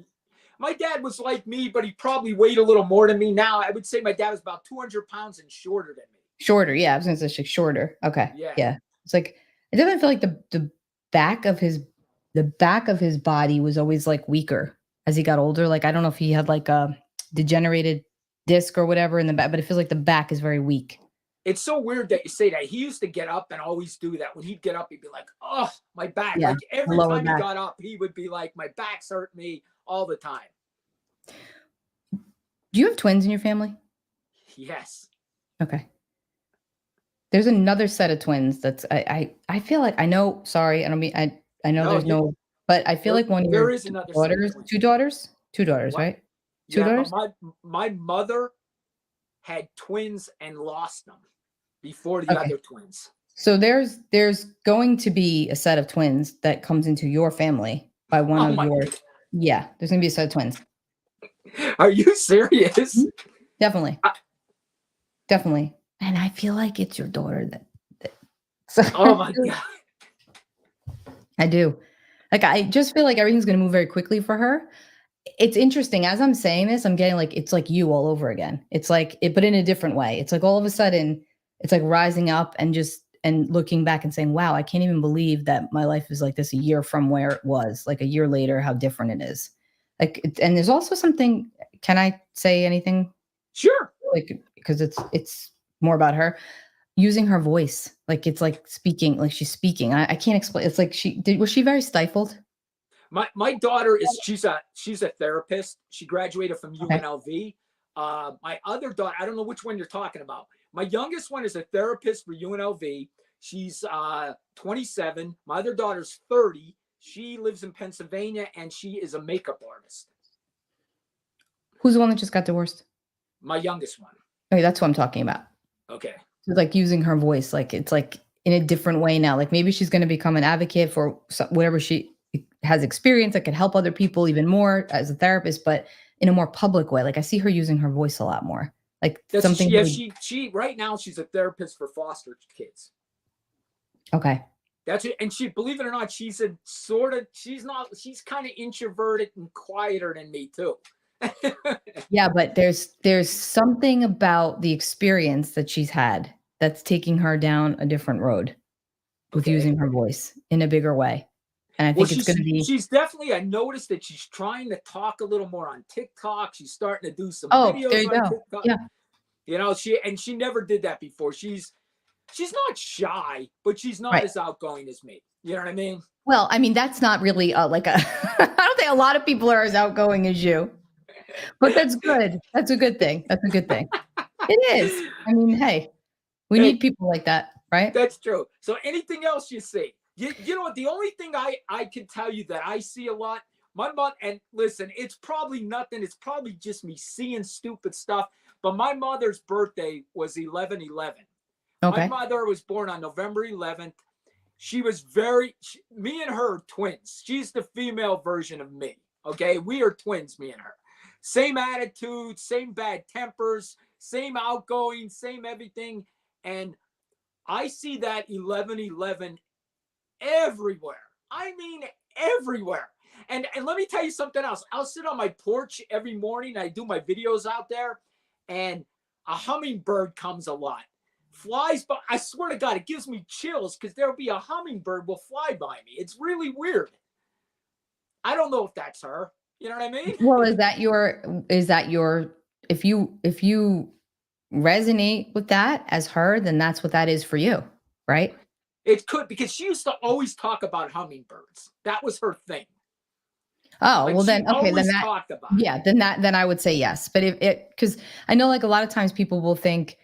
Speaker 2: My dad was like me, but he probably weighed a little more than me. Now I would say my dad was about 200 pounds and shorter than me.
Speaker 1: Shorter, yeah. I was going to say shorter. Okay, yeah. It's like, it doesn't feel like the back of his body was always like weaker as he got older. Like, I don't know if he had like a degenerated disc or whatever in the back, but it feels like the back is very weak.
Speaker 2: It's so weird that you say that. He used to get up and always do that. When he'd get up, he'd be like, oh, my back. Yeah, like every time he got up, he would be like, my back's hurt me all the time.
Speaker 1: Do you have twins in your family?
Speaker 2: Yes.
Speaker 1: Okay. There's another set of twins that's I feel like, I know, sorry, I don't mean, I know there's no, but I feel like one of your daughters, two daughters, what? Right? Two daughters?
Speaker 2: My mother had twins and lost them before the other twins.
Speaker 1: So there's going to be a set of twins that comes into your family by one of your, yeah, there's gonna be a set of twins.
Speaker 2: Are you serious?
Speaker 1: Definitely. Definitely. And I feel like it's your daughter
Speaker 2: so, oh my God.
Speaker 1: I do. Like, I just feel like everything's going to move very quickly for her. It's interesting. As I'm saying this, I'm getting like, it's like you all over again. It's like it, but in a different way. It's like all of a sudden it's like rising up and looking back and saying, wow, I can't even believe that my life is like this a year from where it was, like a year later, how different it is. Like, and there's also something, can I say anything?
Speaker 2: Sure.
Speaker 1: Like, because it's more about her using her voice. Like, it's like speaking, like she's speaking. I can't explain. It's like was she very stifled?
Speaker 2: My daughter she's a therapist. She graduated from UNLV. My other daughter, I don't know which one you're talking about. My youngest one is a therapist for UNLV. She's 27. My other daughter's 30. She lives in Pennsylvania and she is a makeup artist.
Speaker 1: Who's the one that just got divorced?
Speaker 2: My youngest one.
Speaker 1: Okay, that's what I'm talking about.
Speaker 2: Okay.
Speaker 1: So like using her voice, like it's like in a different way now. Like maybe she's going to become an advocate for whatever she has experience that can help other people even more as a therapist, but in a more public way. Like I see her using her voice a lot more. Like something.
Speaker 2: Yeah, she right now she's a therapist for foster kids.
Speaker 1: Okay.
Speaker 2: That's it. And she, believe it or not, she's kind of introverted and quieter than me too.
Speaker 1: Yeah, but there's something about the experience that she's had that's taking her down a different road with using her voice in a bigger way. And I think it's going to be.
Speaker 2: She's definitely. I noticed that she's trying to talk a little more on TikTok. She's starting to do some videos
Speaker 1: there you
Speaker 2: on
Speaker 1: go.
Speaker 2: TikTok.
Speaker 1: Yeah.
Speaker 2: You know, she never did that before. She's not shy, but she's not as outgoing as me. You know what I mean?
Speaker 1: Well, I mean, that's not really like a. I don't think a lot of people are as outgoing as you. But that's good. That's a good thing. That's a good thing. It is. I mean, hey, we need people like that, right?
Speaker 2: That's true. So anything else you see? You know what? The only thing I can tell you that I see a lot, my mother, and listen, it's probably nothing. It's probably just me seeing stupid stuff. But my mother's birthday was 11/11. Okay. My mother was born on November 11th. she was me and her are twins. She's the female version of me. Okay. We are twins, me and her. Same attitude, same bad tempers, same outgoing, same everything. And I see that 11:11 everywhere. I mean, everywhere. And let me tell you something else. I'll sit on my porch every morning. I do my videos out there, and a hummingbird comes a lot. Flies, but I swear to God, it gives me chills because there'll be a hummingbird will fly by me. It's really weird. I don't know if that's her. You know what I mean?
Speaker 1: Well, is that your, if you resonate with that as her, then that's what that is for you, right?
Speaker 2: It could, because she used to always talk about hummingbirds. That was her thing.
Speaker 1: Oh,
Speaker 2: Like,
Speaker 1: well then, okay, then that,
Speaker 2: talked about it.
Speaker 1: yeah, then I would say yes. But if it, because I know like a lot of times people will think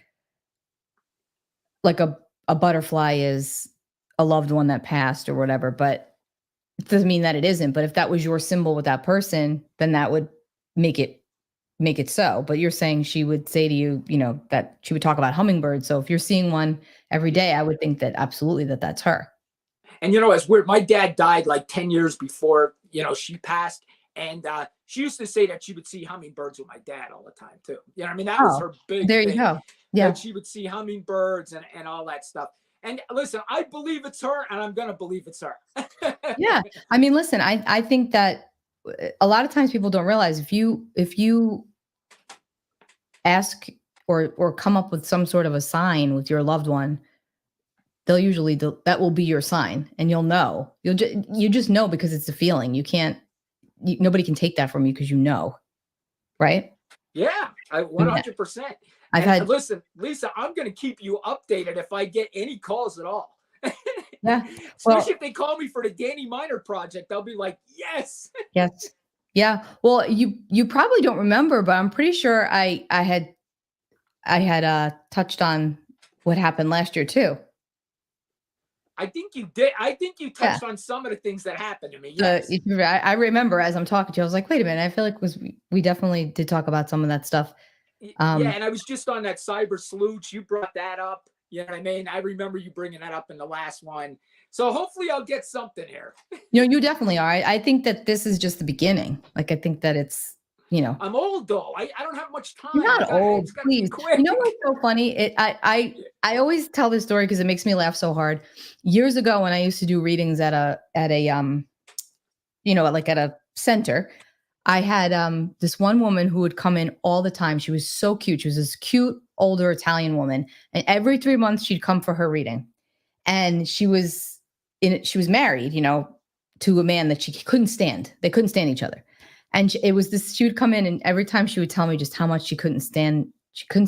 Speaker 1: like a butterfly is a loved one that passed or whatever, but it doesn't mean that it isn't. But if that was your symbol with that person, then that would make it so. But you're saying she would say to you, you know, that she would talk about hummingbirds. So if you're seeing one every day, I would think that absolutely that's her.
Speaker 2: And you know, it's weird. My dad died like 10 years before, you know, she passed. And she used to say that she would see hummingbirds with my dad all the time too. You know, I mean, that was her big
Speaker 1: there
Speaker 2: thing.
Speaker 1: You go. Yeah.
Speaker 2: That she would see hummingbirds and all that stuff. And listen, I believe it's her, and I'm going to believe it's her.
Speaker 1: Yeah. I mean, listen, I think that a lot of times people don't realize if you ask or come up with some sort of a sign with your loved one, they'll usually that will be your sign, and you'll know. You just know because it's a feeling. You can't. Nobody can take that from you because you know, right?
Speaker 2: Yeah, 100%.
Speaker 1: I've had.
Speaker 2: Listen, Lisa, I'm going to keep you updated if I get any calls at all.
Speaker 1: Yeah,
Speaker 2: especially if they call me for the Danny Miner project, I'll be like, yes.
Speaker 1: Yes. Yeah. Well, you probably don't remember, but I'm pretty sure I had touched on what happened last year too.
Speaker 2: I think you did. I think you touched on some of the things that happened to me. Yes.
Speaker 1: I remember as I'm talking to you, I was like, wait a minute. I feel like we definitely did talk about some of that stuff.
Speaker 2: Yeah, and I was just on that cyber sleuth. You brought that up. You know what I mean? I remember you bringing that up in the last one. So hopefully I'll get something here.
Speaker 1: You know, you definitely are. I think that this is just the beginning. Like, I think that it's, you know.
Speaker 2: I'm old though. I don't have much time.
Speaker 1: You're not old, please. You know what's so funny? I always tell this story because it makes me laugh so hard. Years ago when I used to do readings at a you know, like at a center, I had this one woman who would come in all the time. She was so cute. She was this cute older Italian woman, and every 3 months she'd come for her reading. And she was married, you know, to a man that she couldn't stand. They couldn't stand each other. And she would come in, and every time she would tell me just how much she couldn't stand him. She couldn't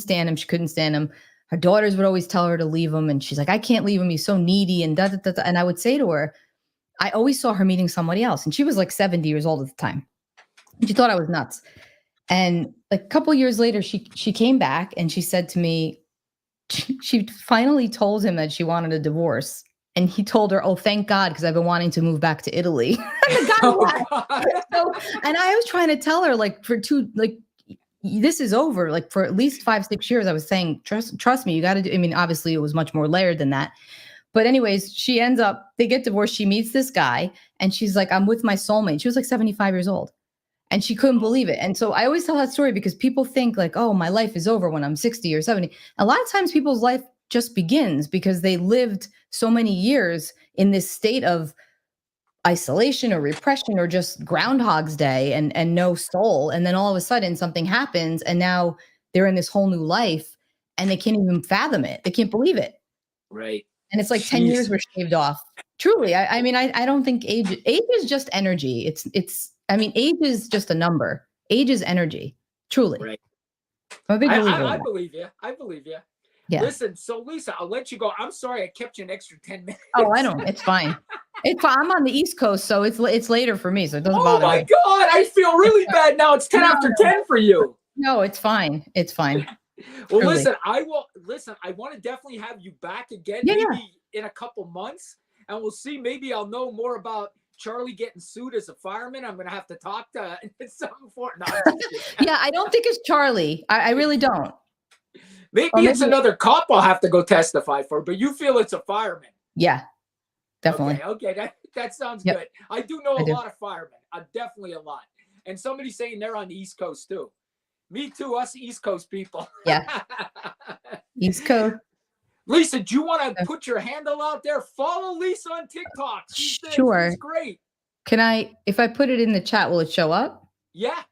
Speaker 1: stand him. Her daughters would always tell her to leave him, and she's like, I can't leave him. He's so needy, and da, da, da, da. And I would say to her, I always saw her meeting somebody else, and she was like 70 years old at the time. She thought I was nuts. And like a couple years later, she came back and she said to me, she finally told him that she wanted a divorce. And he told her, oh, thank God, because I've been wanting to move back to Italy. And I was trying to tell her, like, this is over. Like, for at least 5-6 years, I was saying, trust me, you got to do. I mean, obviously, it was much more layered than that. But anyways, they get divorced. She meets this guy, and she's like, I'm with my soulmate. She was like 75 years old. And she couldn't believe it. And so I always tell that story because people think like, oh, my life is over when I'm 60 or 70. A lot of times people's life just begins because they lived so many years in this state of isolation or repression or just Groundhog's Day and no soul. And then all of a sudden something happens and now they're in this whole new life and they can't even fathom it. They can't believe it.
Speaker 2: Right.
Speaker 1: And it's like 10 years were shaved off. Truly. I mean, I don't think age is just energy. I mean, age is just a number. Age is energy. Truly.
Speaker 2: Right.
Speaker 1: I'm a big believer.
Speaker 2: I believe you. I believe you. Yeah. Listen, so Lisa, I'll let you go. I'm sorry I kept you an extra 10 minutes.
Speaker 1: Oh, I don't. It's fine. It's fine. I'm on the East Coast, so it's later for me, so it doesn't bother me.
Speaker 2: Oh my God, I feel really bad now. It's 10 after 10 for you.
Speaker 1: No, it's fine. It's fine.
Speaker 2: Well, truly. I want to definitely have you back again, maybe in a couple months, and we'll see. Maybe I'll know more about Charlie getting sued as a fireman. I'm going to have to talk to something for it. No,
Speaker 1: yeah, I don't think it's Charlie. I really don't.
Speaker 2: Maybe it's another cop I'll have to go testify for, but you feel it's a fireman.
Speaker 1: Yeah. Definitely.
Speaker 2: Okay. That sounds
Speaker 1: Yep,
Speaker 2: good. I do know
Speaker 1: I
Speaker 2: a
Speaker 1: do.
Speaker 2: lot of firemen. Definitely a lot. And somebody's saying they're on the East Coast too. Me too. Us East Coast people.
Speaker 1: Yeah. East Coast.
Speaker 2: Lisa, do you want to put your handle out there? Follow Lisa on TikTok. She's
Speaker 1: Sure.
Speaker 2: great.
Speaker 1: Can I, if I put it in the chat, will it show up?
Speaker 2: Yeah.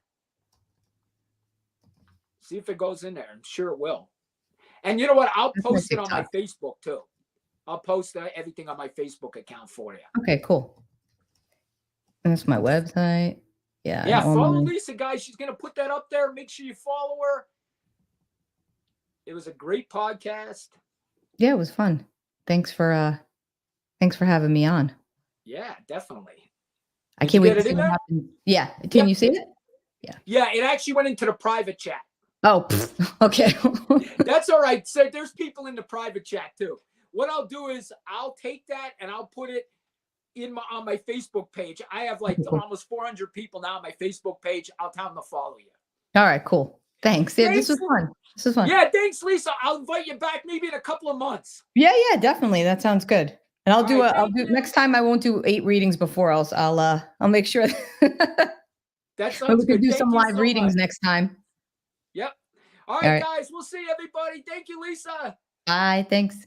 Speaker 2: See if it goes in there. I'm sure it will. And you know what? I'll
Speaker 1: That's my
Speaker 2: post it on my
Speaker 1: TikTok.
Speaker 2: Facebook too. I'll post everything on my Facebook account for you.
Speaker 1: Okay, cool. And that's my website. Yeah.
Speaker 2: Yeah,
Speaker 1: and all
Speaker 2: follow
Speaker 1: my-
Speaker 2: Lisa, guys. She's going to put that up there. Make sure you follow her. It was a great podcast.
Speaker 1: Yeah, it was fun. Thanks for having me on.
Speaker 2: Yeah, definitely.
Speaker 1: I
Speaker 2: Did
Speaker 1: can't
Speaker 2: you
Speaker 1: wait
Speaker 2: get
Speaker 1: to
Speaker 2: it
Speaker 1: see
Speaker 2: in
Speaker 1: what
Speaker 2: there?
Speaker 1: happens. Yeah. Can
Speaker 2: Yep.
Speaker 1: you see it?
Speaker 2: Yeah, it actually went into the private chat.
Speaker 1: Oh, okay.
Speaker 2: That's all right. So there's people in the private chat too. What I'll do is I'll take that and I'll put it on my Facebook page. I have like almost 400 people now on my Facebook page. I'll tell them to follow you.
Speaker 1: All right, cool. Thanks. Yeah, this
Speaker 2: Thanks.
Speaker 1: was fun. This was fun.
Speaker 2: Yeah, thanks, Lisa. I'll invite you back maybe in a couple of months.
Speaker 1: Yeah, definitely. That sounds good. And I'll
Speaker 2: All
Speaker 1: do
Speaker 2: right,
Speaker 1: I'll
Speaker 2: thank
Speaker 1: do
Speaker 2: you.
Speaker 1: next time. I won't do 8 readings before else. I'll make sure
Speaker 2: That
Speaker 1: maybe
Speaker 2: sounds
Speaker 1: we can
Speaker 2: good.
Speaker 1: do
Speaker 2: Thank
Speaker 1: some
Speaker 2: you
Speaker 1: live
Speaker 2: so
Speaker 1: readings
Speaker 2: much.
Speaker 1: next time.
Speaker 2: Yep. All
Speaker 1: All
Speaker 2: right,
Speaker 1: right.
Speaker 2: guys. We'll see everybody. Thank you, Lisa.
Speaker 1: Bye. Thanks.